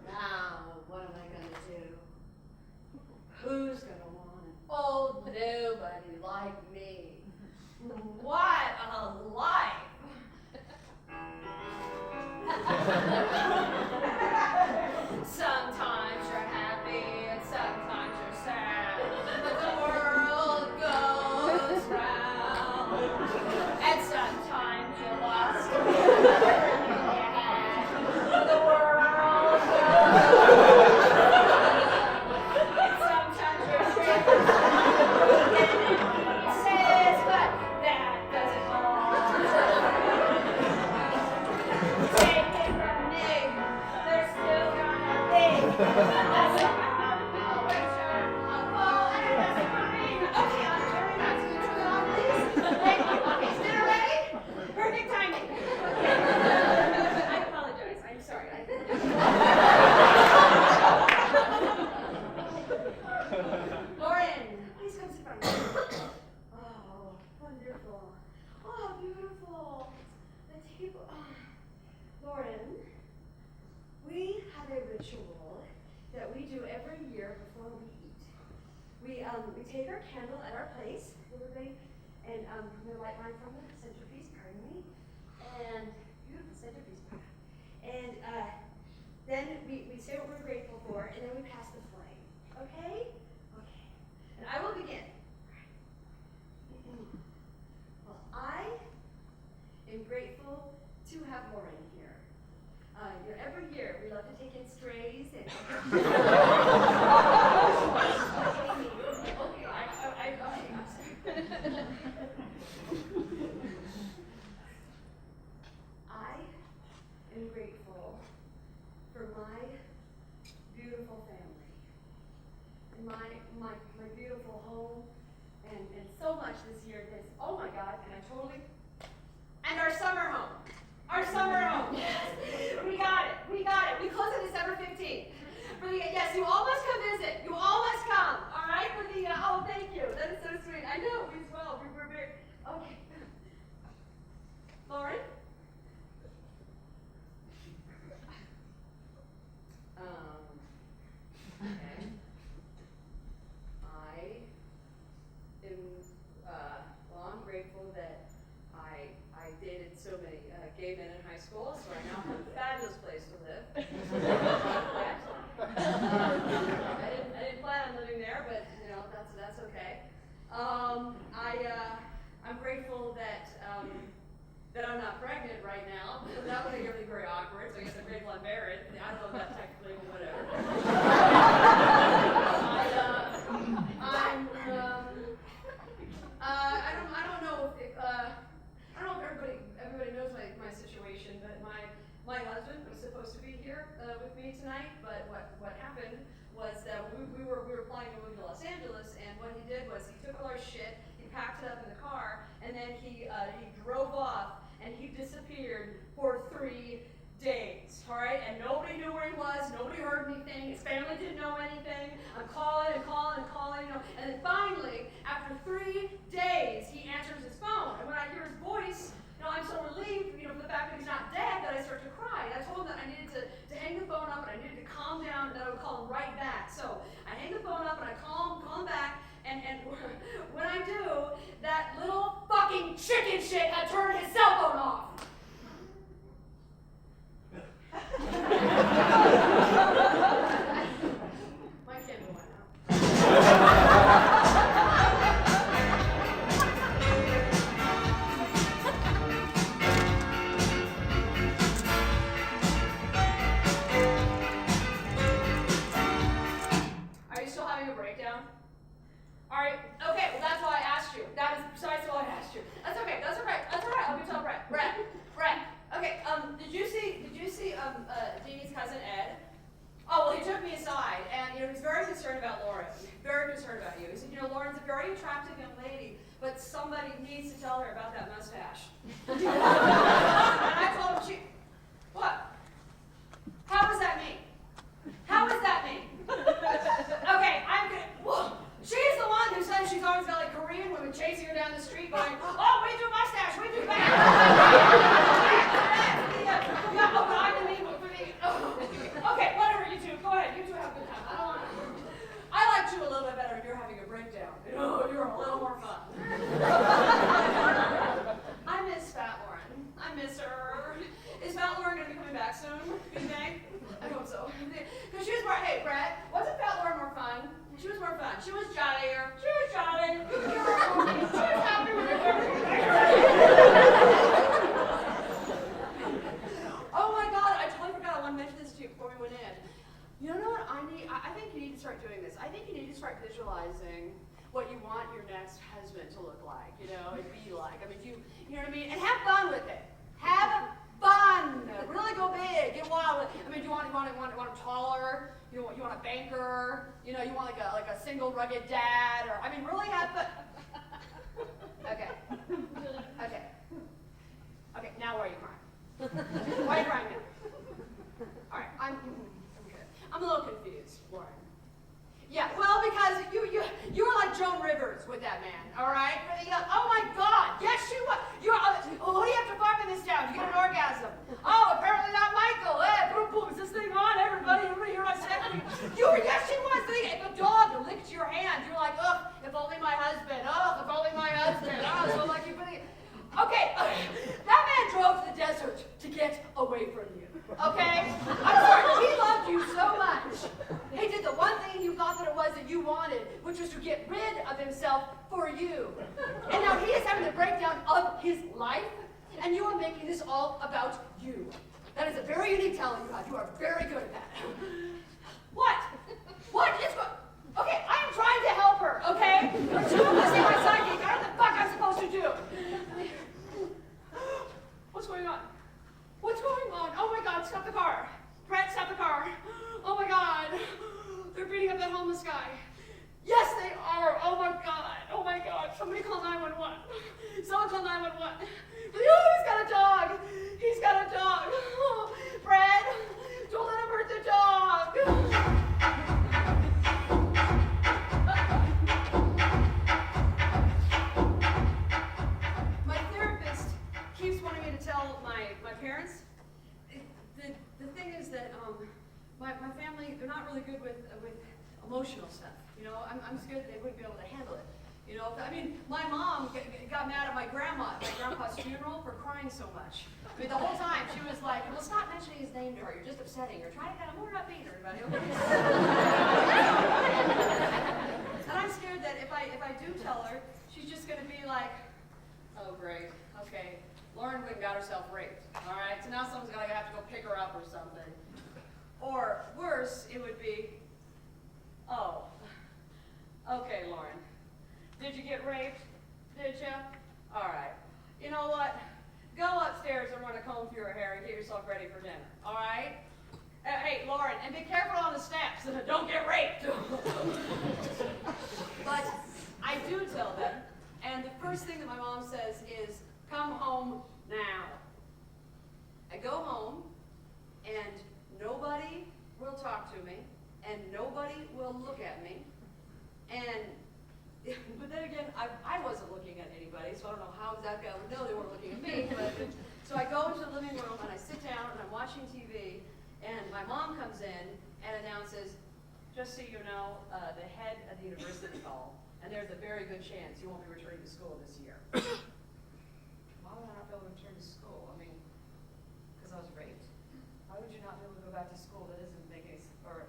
Now, what am I gonna do? Who's gonna want an old nobody like me? What a life! Sometimes you're happy and sometimes you're sad, but the world goes round. And sometimes you're lost in your head, but the world goes round. And sometimes you're free and pieces, but that doesn't take it from me. There's still gonna be a fall and a spring. Okay, I'm very nice. Can you turn it on, please? Thank you. Okay, is dinner ready? Perfect timing. Okay. I apologize. I'm sorry. Lauren, please come sit by me. Oh, wonderful. Oh, beautiful. The table. Oh. Lauren, we have a ritual that we do every year before we eat. We take our candle at our place, everybody, and we light mine from the centerpiece, pardon me, and beautiful centerpiece. And then we say what we're grateful for, and then we pass the flame. Okay? Okay. And I will begin. Well, I am grateful to have Lauren here. Every year we love to take in strays and. Okay, I am grateful for my gay men in high school, so I now have a fabulous place to live. I didn't plan on living there, but you know that's okay. I'm grateful that I'm not pregnant right now. That would be really very awkward. So I guess I'm grateful I'm married. I don't know if that technically, but whatever. I don't know if everybody knows my situation, but my husband was supposed to be here with me tonight. But what happened was that we were planning to move to Los Angeles, and what he did was he took all our shit, he packed it up in the car, and then he drove off, and he disappeared for 3 days, all right? And nobody knew where he was, nobody heard anything, his family didn't know anything. I'm calling and calling and calling, you know, and then finally, after 3 days, he answers his phone, and when I hear his voice, you know, I'm so relieved, you know, for the fact that he's not dead that I start to cry. I told him that I needed to hang the phone up and I needed to calm down and that I would call him right back. So I hang the phone up and I call him back, and when I do, that little fucking chicken shit had turned his cell phone off. My candle went out. Are you still having a breakdown? All right. Okay. Well, that's why I asked you. That is precisely why I asked you. That's okay. That's all right. That's all right. I'll be telling Brett. Brett. Okay. Did you see Jeannie's cousin Ed? Oh, well, he took me aside, and you know he's very concerned about Lauren. Very concerned about you. He said, you know, Lauren's a very attractive young lady, but somebody needs to tell her about that mustache. And I told him, what? How does that mean? How does that mean? Okay, I'm good. Whoa. She's the one who says she's always got like Korean women chasing her down the street going, oh, we do mustache, we do Okay, whatever, you two. Go ahead, you two have a good time. I liked you a little bit better if you're having a breakdown. You know, you're a little more fun. I miss Fat Lauren. I miss her. Is Fat Lauren going to be coming back soon? Do you think? I hope so. Because she was more, hey, Brett, wasn't Fat Lauren more fun? She was more fun. She was jollier. She was jolly. She was happy with Oh my God, I totally forgot. I want to mention this to you before we went in. You know what I need? I think you need to start doing this. I think you need to start visualizing what you want your next husband to look like, you know, and be like. I mean, you know what I mean? And have fun with it. Have fun. Really go big. Get wild. I mean, do you want him taller? You want a banker? You know, you want like a single rugged dad? Or I mean, really have fun. Okay. Now why are you crying? Why are you crying now? All right, I'm good. I'm a little confused, Lauren. Yeah, well, because you were like Joan Rivers with that man, all right? Oh my God, yes, she was. Who do you have to fuck in this town? You get an orgasm. Oh, apparently not Michael. Hey, boom, boom, is this thing on? Everybody here on set. Yes, she was. If a dog licked your hand, you're like, ugh, if only my husband. Ugh, if only my husband. Oh, so like you really. Okay, that man drove to the desert to get away from you. Okay? I'm sorry, he loved you so much. He did the one thing you thought that it was that you wanted, which was to get rid of himself for you. And now he is having the breakdown of his life, and you are making this all about you. That is a very unique talent you have. You are very good at that. What? What is what? Okay, I am trying to help her, okay? You're too busy my psychic. I don't know what the fuck I'm supposed to do. What's going on? What's going on? Oh my God, stop the car. Brett, stop the car. Oh my God. They're beating up that homeless guy. Yes, they are. Oh my God. Oh my God. Somebody call 911. Someone call 911. Oh, he's got a dog. He's got a dog. Oh, Brett, don't let him hurt the dog. My therapist keeps wanting me to tell my parents. The thing is that my family, they're not really good with emotional stuff. You know, I'm scared that they wouldn't be able to handle it. You know, I mean, my mom got mad at my grandpa's funeral for crying so much. I mean, the whole time she was like, well, stop mentioning his name to her. You're just upsetting her. Try to kind of more upbeat, everybody. Okay? And I'm scared that if I do tell her, she's just going to be like, oh, great. Okay. Lauren went and got herself raped. All right. So now someone's going to have to go pick her up or something. Or worse, it would be, oh, okay, Lauren. Did you get raped? Did you? All right. You know what? Go upstairs and run a comb through your hair and get yourself ready for dinner. All right? Hey, Lauren, and be careful on the steps. Don't get raped. But I do tell them, and the first thing that my mom says is, come home now. I go home, and nobody will talk to me, and nobody will look at me, and but then again, I wasn't looking at anybody, so I don't know how exactly I would know they weren't looking at me. But so I go into the living room and I sit down and I'm watching TV, and my mom comes in and announces, just so you know, the head of the university called, and there's a very good chance you won't be returning to school this year. Why would I not be able to return to school? I mean, because I was raped. Why would you not be able to go back to school? That doesn't make any sense. Or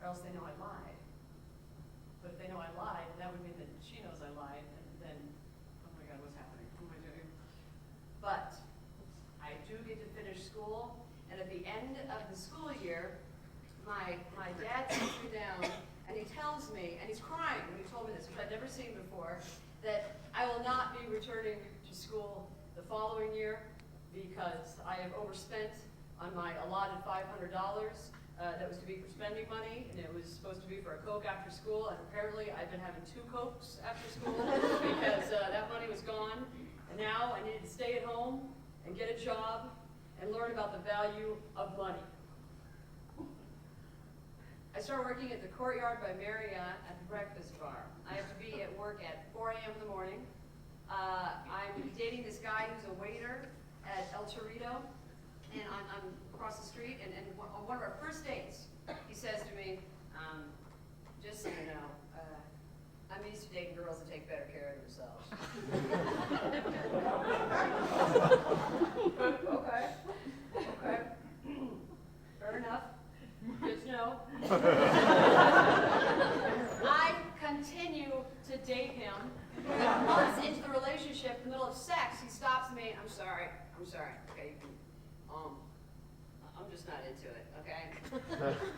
else they know I lied. But if they know I lied, that would mean that she knows I lied, and then, oh my God, what's happening? What am I doing? But I do get to finish school, and at the end of the school year, my dad sits me down, and he tells me, and he's crying when he told me this, which I'd never seen before, that I will not be returning to school the following year because I have overspent on my allotted $500. That was to be for spending money, and it was supposed to be for a Coke after school, and apparently I've been having 2 Cokes after school because that money was gone, and now I needed to stay at home and get a job and learn about the value of money. I started working at the Courtyard by Marriott at the breakfast bar. I have to be at work at 4 a.m. in the morning. I'm dating this guy who's a waiter at El Torito, and I'm across the street, and on one of our first dates, he says to me, just so you know, I'm used to dating girls that take better care of themselves. Okay. Fair enough. Good to know. I continue to date him. Months into the relationship, in the middle of sex, he stops me. I'm sorry. Okay, you can, I'm just not into it, okay?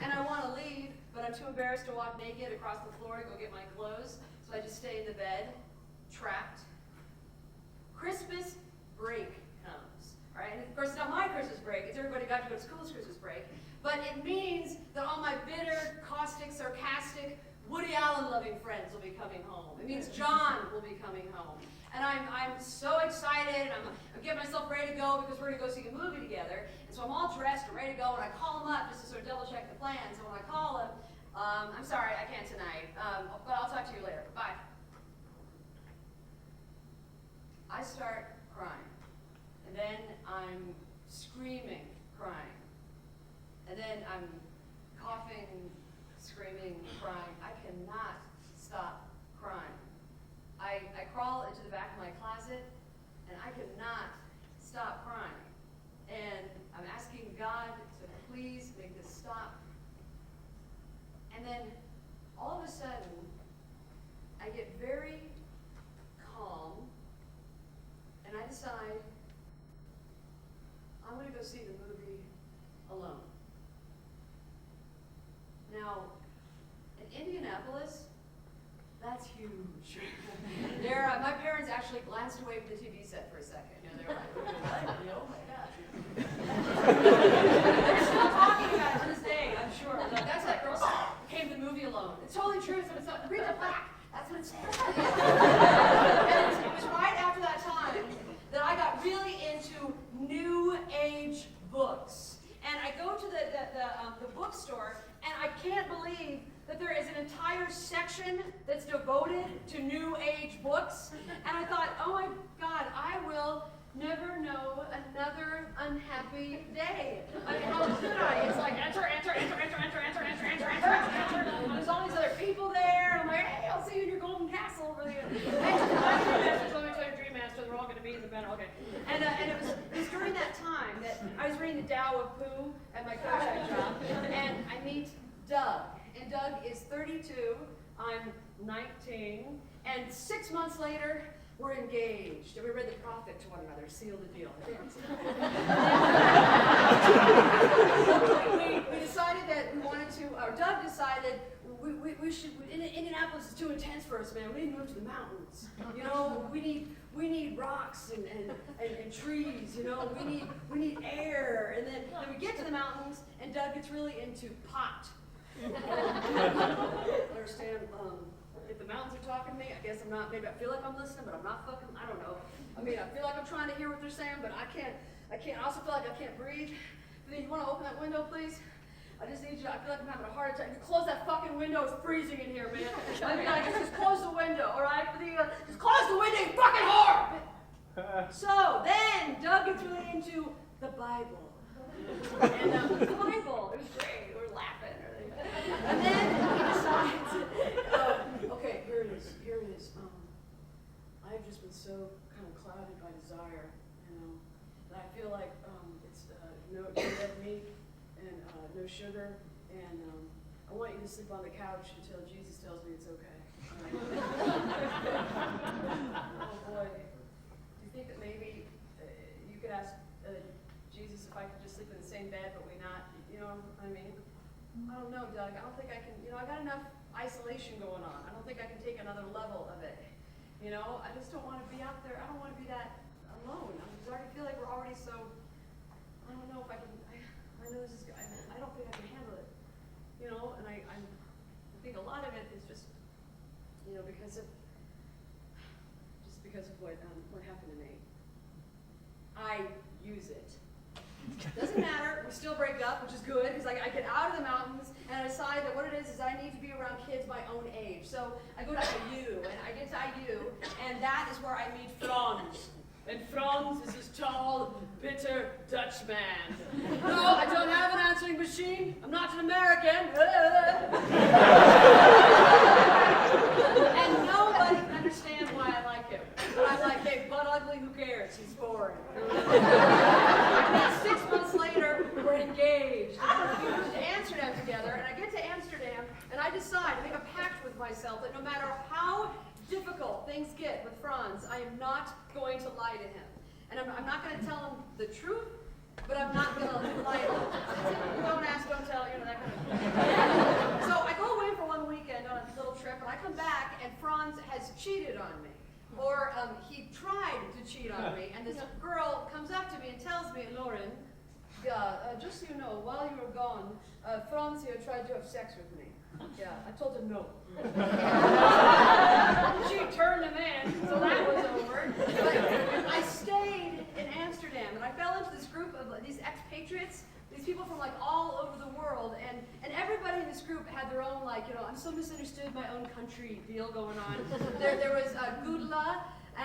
And I want to leave, but I'm too embarrassed to walk naked across the floor to go get my clothes, so I just stay in the bed, trapped. Christmas break comes, right? And of course, it's not my Christmas break. It's everybody got to go to school's Christmas break. But it means that all my bitter, caustic, sarcastic, Woody Allen-loving friends will be coming home. It means John will be coming home. And I'm so excited. I'm getting myself ready to go because we're going to go see a movie together. And so I'm all dressed and ready to go, and I call him up just to sort of double-check the plan. So when I call him, I'm sorry, I can't tonight, but I'll talk to you later. Bye. I start crying. And then I'm screaming, crying. And then I'm coughing, screaming, crying. I cannot stop crying. I crawl into the back of my closet, and I cannot stop crying. And I'm asking God to please make this stop. And then all of a sudden, I get very calm, and I decide I'm going to go see the movie alone. Now, in Indianapolis, that's huge. My parents actually glanced away from the TV set for a second. You know, they were like, oh my gosh. They're still talking about it to this day, I'm sure. Like, that's that girl came to the movie alone. It's totally true. So read the plaque. That's what it says. And it was right after that time that I got really into New Age books. And I go to the bookstore, and I can't believe that there is an entire section that's devoted to New Age books. And I thought, oh my God, I will never know another unhappy day. I mean, how could I? It's like enter. There's all these other people there. And I'm like, hey, I'll see you in your golden castle over And it was during that time that I was reading the Tao of Pooh at my coaching job, and I meet Doug. And Doug is 32, I'm 19, and 6 months later, we're engaged. And we read the prophet to one another, seal the deal. we decided that we wanted to, or Doug decided we should, Indianapolis is too intense for us, man. We need to move to the mountains. You know, we need rocks and trees, you know, we need air. And then we get to the mountains, and Doug gets really into pot. I understand, if the mountains are talking to me, I guess I'm not, maybe I feel like I'm listening, but I'm not fucking, I don't know. I mean, I feel like I'm trying to hear what they're saying, but I also feel like I can't breathe. You want to open that window, please? I just need you, I feel like I'm having a heart attack. You close that fucking window, it's freezing in here, man. I mean, just close the window, all right? Just close the window, you fucking whore! So, then, Doug gets really into the Bible. And the Bible, it was great, we were laughing. And then he decides, okay, here it is. I've just been so kind of clouded by desire, you know, that I feel like it's no red meat and no sugar, and I want you to sleep on the couch until Jesus tells me it's okay. Oh boy, do you think that maybe you could ask Jesus if I could just sleep in the same bed, but we not, you know, I mean, I don't know, Doug. I don't think I can, you know, I got enough isolation going on. I don't think I can take another level of it. You know, I just don't want to be out there. I don't want to be that alone. I already feel like we're already so, I don't know if I can, I know this is, I don't think I can handle it. You know, and I think a lot of it is just, you know, because of what happened to me. I use it. Doesn't matter, we still break up, which is good, because I get out of the mountains, and I decide that what it is I need to be around kids my own age. So I go to IU, and I get to IU, and that is where I meet Franz. And Franz is this tall, bitter Dutch man. No, I don't have an answering machine. I'm not an American. And nobody can understand why I like him. But I'm like, hey, butt ugly, who cares? He's boring. And 6 months later, we're engaged. We moved to Amsterdam together, and I get to Amsterdam, and I decide to make a pact with myself that no matter how difficult things get with Franz, I am not going to lie to him. And I'm not going to tell him the truth, but I'm not going to lie to him. Don't ask, don't tell, you know, that kind of thing. So I go away for one weekend on a little trip, and I come back, and Franz has cheated on me. Or he tried to cheat on me, and this girl comes up to me and tells me, Lauren, just so you know, while you were gone, Franz here tried to have sex with me. Yeah, I told him no. She turned him in, so that was over. But I stayed in Amsterdam, and I fell into this group of these expatriates, these people from like all over the world, and everybody in this group had their own, like, you know, I'm so misunderstood, my own country deal going on. There was Gudla,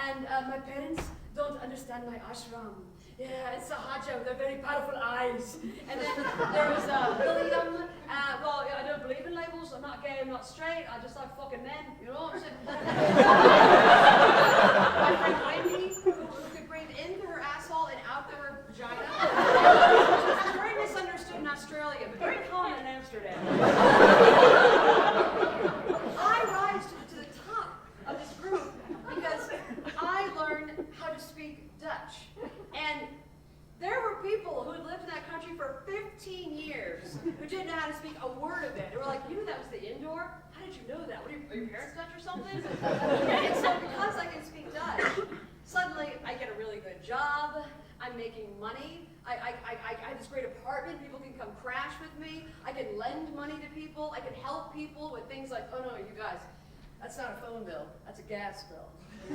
and my parents don't understand my ashram. Yeah, it's Sahaja with their very powerful eyes. And then there was William. Well, I don't believe in labels. I'm not gay, I'm not straight. I just like fucking men. You know what I'm saying? My friend Wendy, who could breathe into her asshole and out through her vagina. Which is very misunderstood in Australia, but very common in Amsterdam. I rise to the top of this group because I learned how to speak Dutch. And there were people who had lived in that country for 15 years who didn't know how to speak a word of it. They were like, you knew that was the indoor? How did you know that? What, are your parents Dutch or something? And so because I can speak Dutch, suddenly I get a really good job. I'm making money. I have this great apartment. People can come crash with me. I can lend money to people. I can help people with things like, oh no, you guys, that's not a phone bill. That's a gas bill. I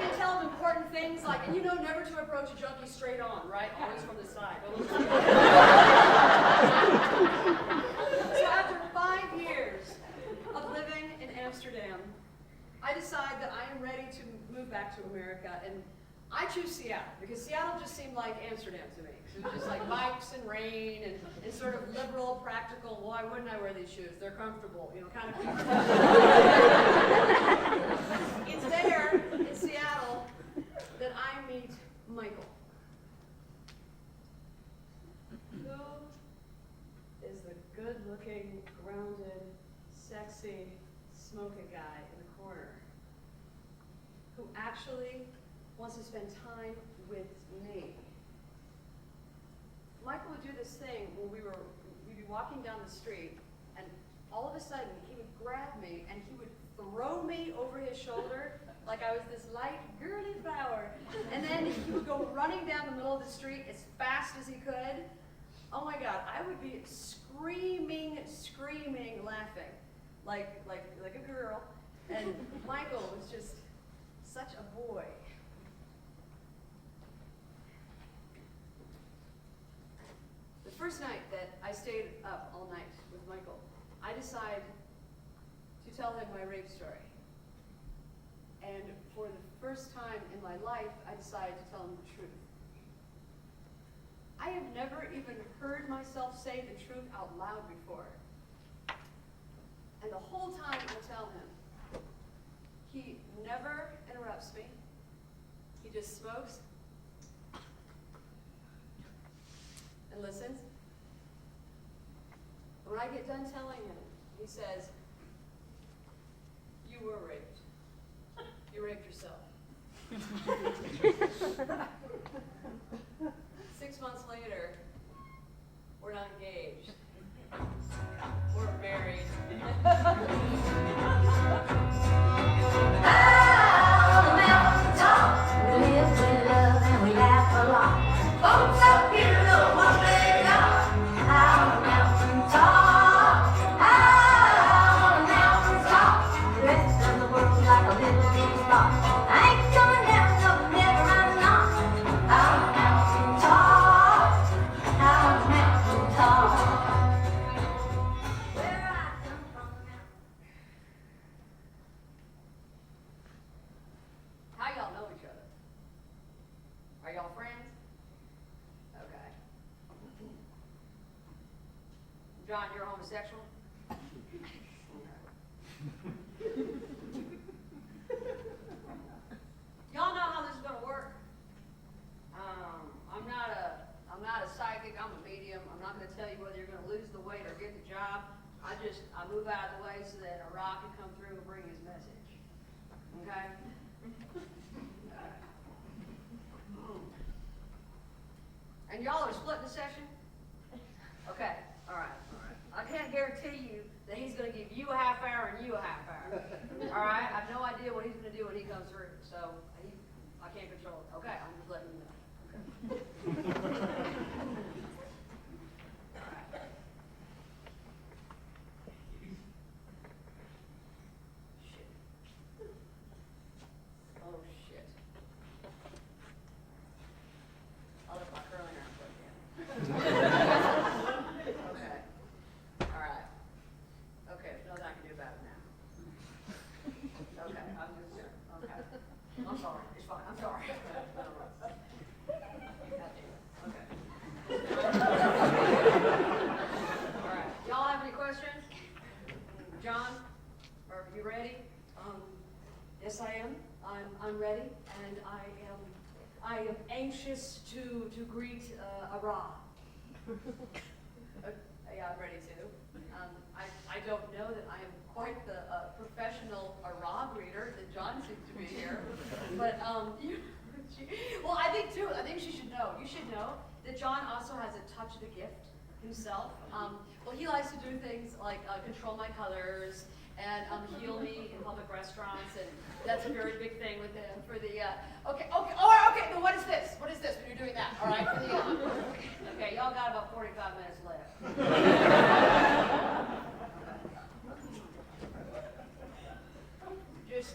can tell them important things like, and you know never to approach a junkie straight on, right? Always from the side. So after 5 years of living in Amsterdam, I decide that I am ready to move back to America, and I choose Seattle because Seattle just seemed like Amsterdam to me. It was just like bikes and rain and sort of liberal, practical. Why wouldn't I wear these shoes? They're comfortable, kind of people. It's there in Seattle that I meet Michael. Who is the good-looking, grounded, sexy, smoking guy in the corner who actually wants to spend time with me? Michael would do this thing when we'd be walking down the street, and all of a sudden he would grab me and he would throw me over his shoulder like I was this light, girly flower. And then he would go running down the middle of the street as fast as he could. Oh my God, I would be screaming, laughing, like a girl. And Michael was just such a boy. The first night that I stayed up all night with Michael, I decided to tell him my rape story. And for the first time in my life, I decided to tell him the truth. I have never even heard myself say the truth out loud before. And the whole time I tell him, he never interrupts me. He just smokes and listens. When I get done telling him, he says, "You were raped. You raped yourself." 6 months later, we're not engaged. We're married. John, you're homosexual? Y'all know how this is going to work. I'm not a psychic, I'm a medium. I'm not going to tell you whether you're going to lose the weight or get the job. I move out of the way so that a rock can come through and bring his message. Okay? And y'all are splitting the session? Okay, all right. I can't guarantee you that he's going to give you a half hour and you a half hour. All right? I have no idea what he's going to do when he comes through, so I can't control it. Okay, I'm just letting you know. Okay. All right. Shit. Oh, shit. I'll let my curling iron plug in. Okay. All right. Okay, there's nothing I can do about it now. Okay, I'm just there. Okay. I'm sorry. It's fine. I'm sorry. Okay. All right. Y'all have any questions? John, are you ready? Yes, I am. I'm ready, and I am anxious to greet Ara. Yeah, I'm ready too. I don't know that I am quite the professional Ara greeter that John seems to be here, but well, I think she should know. You should know that John also has a touch of the gift himself. Well, he likes to do things like control my colors and heal me in public restaurants, and that's a very big thing with him. For the okay. Then what is this? What is this when you're doing that? All right. For the, okay, y'all got about 45 minutes left. Just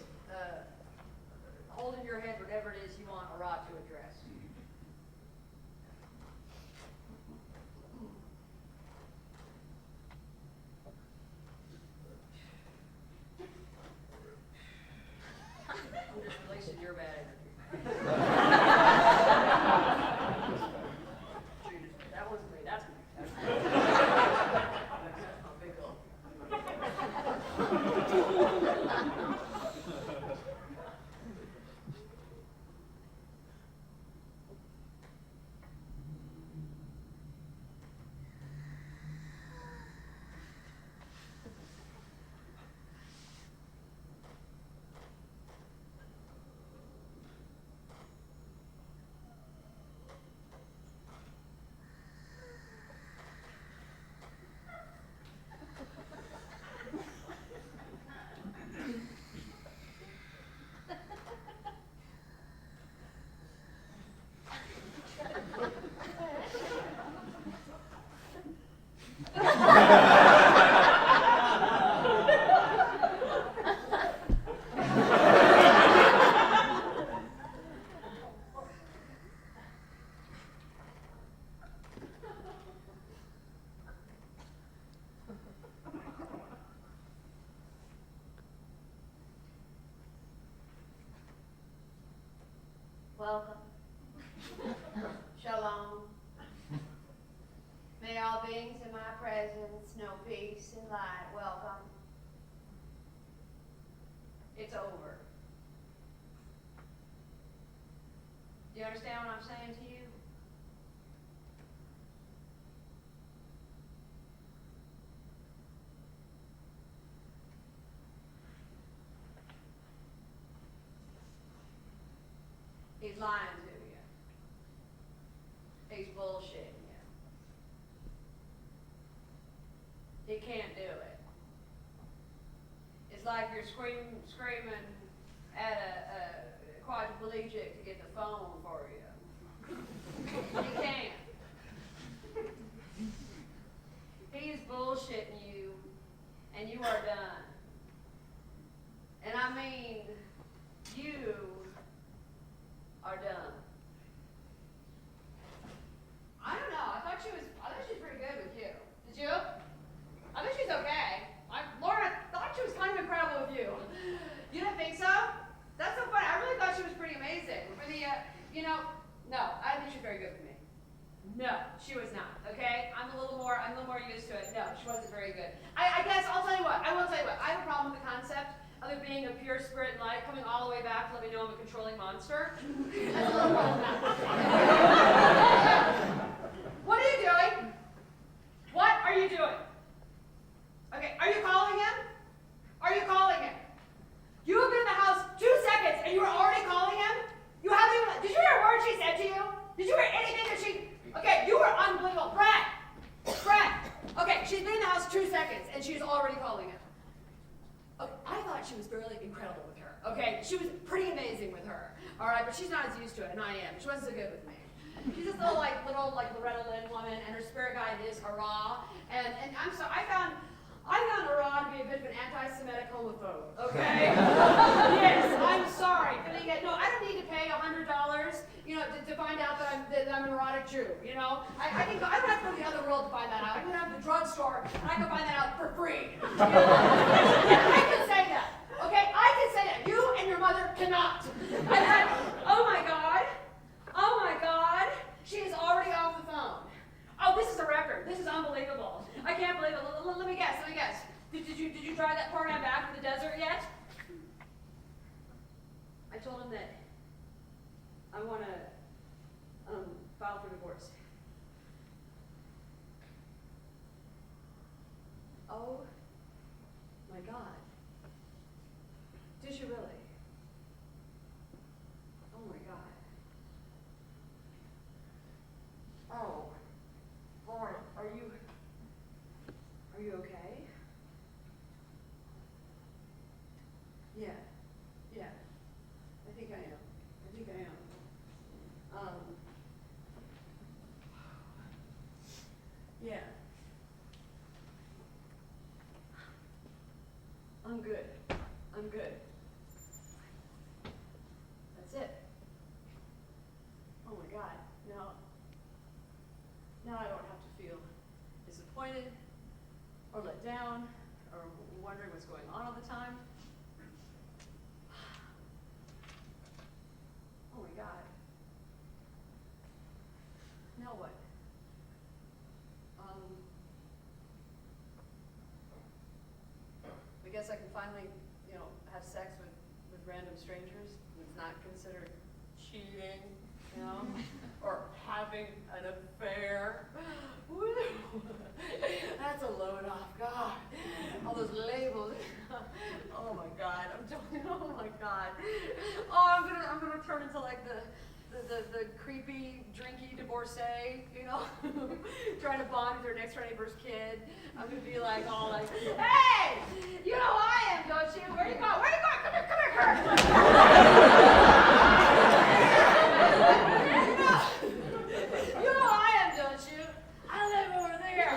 hold in your head whatever it is you want Ara to address. I'm just releasing your bad energy. I'm saying to you? He's lying to you. He's bullshitting you. He can't do it. It's like you're screaming at a quadriplegic to get the phone for you. He can't. He's bullshitting you, and you are done. And I mean, you are done. I don't know. I thought she was pretty good with you. Did you? I think she's okay. Laura, I thought she was kind of incredible with you. You didn't think so? That's so funny. I really thought she was pretty amazing. For the, no, I didn't think she was very good for me. No, she was not. Okay, I'm a little more used to it. No, she wasn't very good. I guess I'll tell you what. I will tell you what. I have a problem with the concept of it being a pure spirit and light coming all the way back to let me know I'm a controlling monster. That's a little problematic. What are you doing? What are you doing? Okay, are you calling him? Are you calling him? You have been in the house 2 seconds and you were already calling him? You haven't even, did you hear a word she said to you? Did you hear anything that okay, you were unbelievable. Brad, okay, she's been in the house 2 seconds and she's already calling him. Okay, I thought she was really incredible with her. Okay, she was pretty amazing with her. All right, but she's not as used to it, and I am. She wasn't so good with me. She's this little Loretta Lynn woman, and her spirit guide is Ara. And I'm sorry, I found Ara to be a bit of an anti-Semitic homophobe. Okay. Yes, I'm sorry. No, I don't need to pay $100, to find out that I'm an erotic Jew. I don't have to go to the other world to find that out. I can go to the drugstore and I can find that out for free. I can say that. Okay, I can say that. You and your mother cannot. Oh my God, she is already off the phone. Oh, this is a record. This is unbelievable. I can't believe it. Let me guess. Did you drive that poor man back to the desert yet? I told him that I want to file for divorce. Oh my God. Did you really? Oh my God. Oh, Lauren, are you okay? Yeah. I think I am. Yeah. I'm good. That's it. Oh my God. Now I don't have to feel disappointed or let down or wondering what's going on all the time. Oh my God. Now what? I guess I can finally, have sex with random strangers. It's not considered cheating, or having an affair. Woo! That's a load off. God, all those labels. Oh my God, I'm telling you. Oh my God. Oh, I'm gonna turn into like the creepy, drinky divorcee, trying to bond with her next door neighbor's kid. I'm gonna be like all like, hey, you know who I am, don't you? Where you going? Come here, Kurt. You know who I am, don't you? I live over there.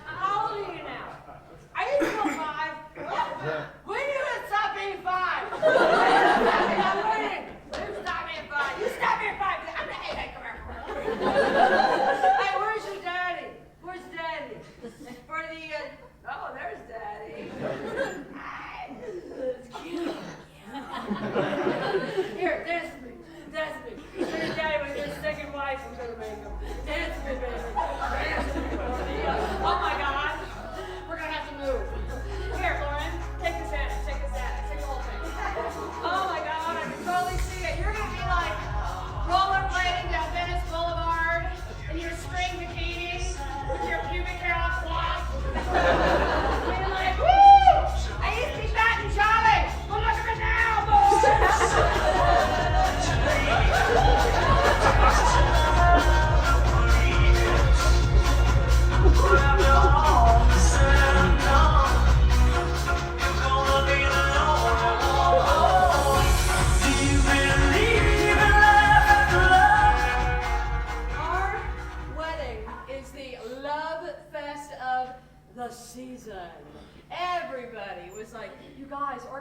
How old are you now? Are you still 5? When are you gonna stop being 5? I'm waiting. You stop being 5. You stop being 5. I'm the hey, come here. Hey, where's your daddy? Where's Daddy? For the oh, there's Daddy. Hi. It's cute. Here, dance with me. Your daddy with his second wife is gonna make him. Dance with me, baby. Dance with me. Oh my God. We're gonna have to move. Here, Lauren, take this Xanax. Take the whole thing. Oh my God, I can totally see it. You're gonna be like,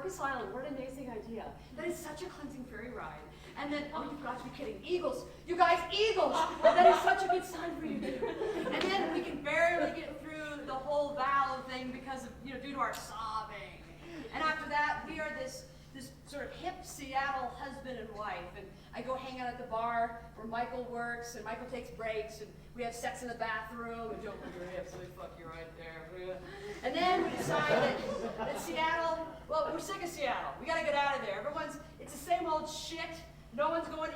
Marcus Island, what an amazing idea. That is such a cleansing ferry ride. And then, oh, you've got to be kidding, eagles. You guys, eagles! That is such a good sign for you to do. And then we can barely get through the whole vow thing because of, due to our sobbing. And after that, we are this sort of hip Seattle husband and wife. And I go hang out at the bar where Michael works, and Michael takes breaks, and we have sex in the bathroom, and don't move your hips, let me fuck you right there. And then we decide that Seattle, well, we're sick of Seattle. We gotta get out of there. It's the same old shit. No one's going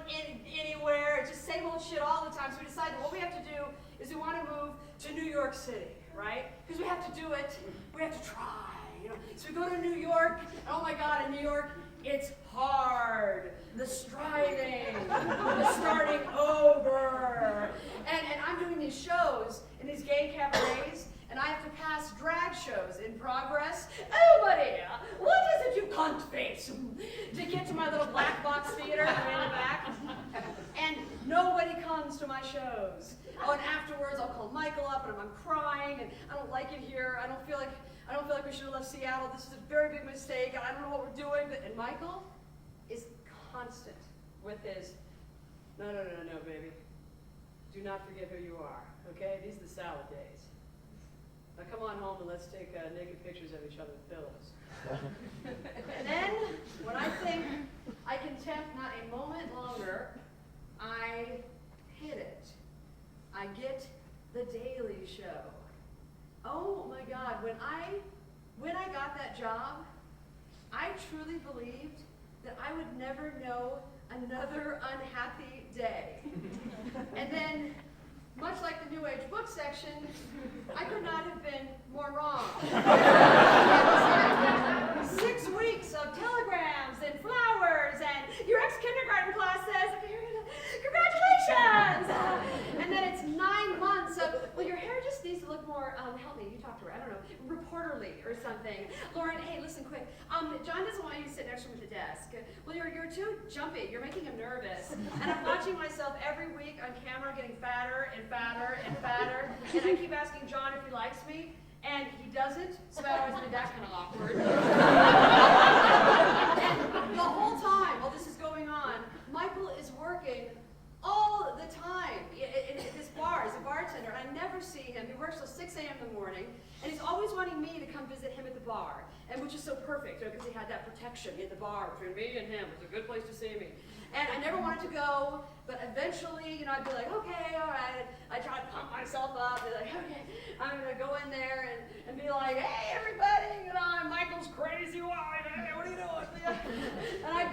anywhere. It's just same old shit all the time. So we decided what we have to do is we want to move to New York City, right? Because we have to do it. We have to try. So we go to New York. And oh my God, in New York, it's hard. The striving, the starting over. And I'm doing these shows in these gay cabarets, and I have to pass drag shows in progress. Oh, Maria, what is it you cunt face? To get to my little black box theater way in the back. And nobody comes to my shows. Oh, and afterwards I'll call Michael up and I'm crying and I don't like it here. I don't feel like we should have left Seattle. This is a very big mistake. I don't know what we're doing. And Michael is constant with his, no, baby. Do not forget who you are, okay? These are the salad days. Now come on home and let's take naked pictures of each other's pillows. And then, when I think I can tempt not a moment longer, I hit it. I get the Daily Show. Oh my God, when I got that job, I truly believed that I would never know another unhappy day. And then, much like the New Age book section, I could not have been more wrong. 6 weeks of telegrams and flowers, and your ex-kindergarten class says, congratulations! And then it's 9 months of, well, your hair just needs to look more, help me, you talk to her, I don't know, reporterly or something. Lauren, hey, listen quick. John doesn't want you to sit next to him at the desk. Well, you're too jumpy. You're making him nervous. And I'm watching myself every week on camera getting fatter and fatter and fatter. And I keep asking John if he likes me, and he doesn't, so I always think that's kind of awkward. And the whole time while this is going on, Michael is working all the time in this bar as a bartender. I never see him. He works till 6 a.m. in the morning, and he's always wanting me to come visit him at the bar, and which is so perfect because he had that protection in the bar between me and him. It was a good place to see me. And I never wanted to go, but eventually, I'd be like, okay, all right. I try to pump myself up, be like, okay, I'm gonna go in there and be like, hey, everybody, Michael's crazy wine, hey, what are you doing? And I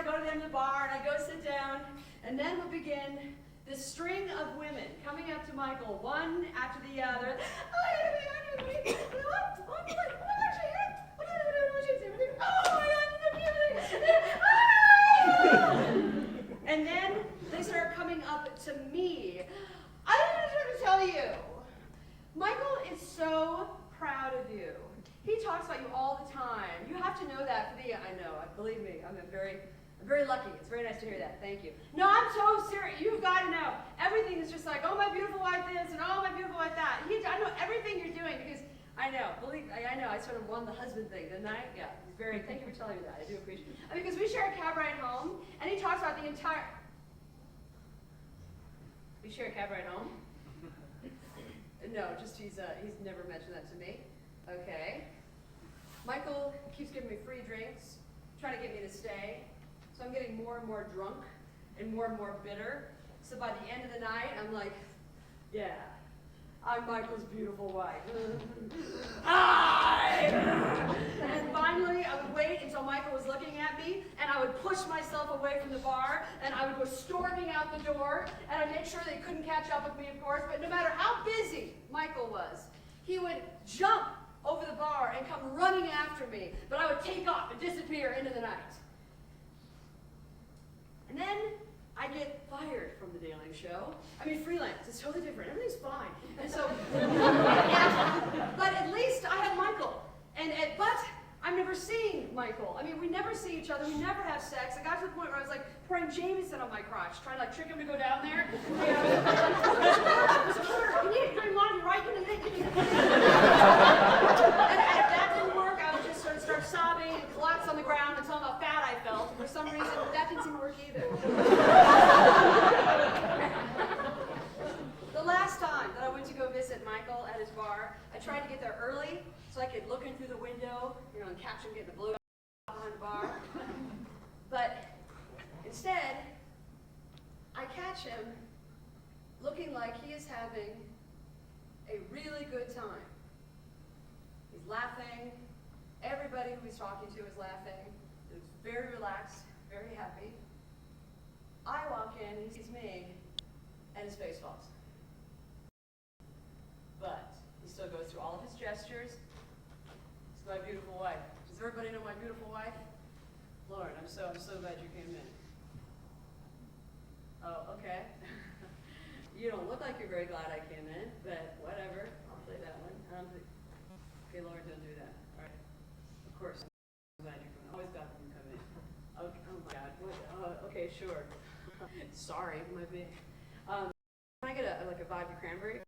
go to the end of the bar, and I go sit down, and then would begin this string of women coming up to Michael, one after the other. And then they start coming up to me. I just want to tell you, Michael is so proud of you. He talks about you all the time. You have to know that. I know, believe me, I'm very lucky. It's very nice to hear that. Thank you. No, I'm so serious. You've got to know. Everything is just like, oh, my beautiful wife this, and oh, my beautiful wife that. I know everything you're doing because I know. I know. I sort of won the husband thing, didn't I? Yeah. Thank you for telling me that. I do appreciate it. Because we share a cab ride home, and he talks about the entire. We share a cab ride home? No, just he's never mentioned that to me. Okay. Michael keeps giving me free drinks, trying to get me to stay. So I'm getting more and more drunk and more bitter. So by the end of the night, I'm like, yeah, I'm Michael's beautiful wife. And finally, I would wait until Michael was looking at me, and I would push myself away from the bar, and I would go storming out the door, and I'd make sure they couldn't catch up with me, of course, but no matter how busy Michael was, he would jump over the bar and come running after me, but I would take off and disappear into the night. And then I get fired from the Daily Show. I mean, freelance, it's totally different. Everything's fine. And so, but at least I have Michael. But I'm never seeing Michael. I mean, we never see each other. We never have sex. I got to the point where I was like pouring Jameson on my crotch, trying to trick him to go down there. You need to drink laundry, right? And if that didn't work, I would just sort of start sobbing and collapse on the ground. didn't work either. The last time that I went to go visit Michael at his bar, I tried to get there early so I could look in through the window, and catch him getting the blue behind the bar. But instead, I catch him looking like he is having a really good time. He's laughing. Everybody who he's talking to is laughing. He's very relaxed, very happy. I walk in, he sees me, and his face falls. But he still goes through all of his gestures. It's my beautiful wife. Does everybody know my beautiful wife? Lauren, I'm so glad you came in. Oh, okay. You don't look like you're very glad I came in, but whatever. I'll play that one. Okay, Lauren, don't do that. All right. Of course, I'm glad you're coming. Always glad when you come in. Okay. Oh my God. What? Okay, sure. Sorry, my bad. Can I get a Vodka cranberry?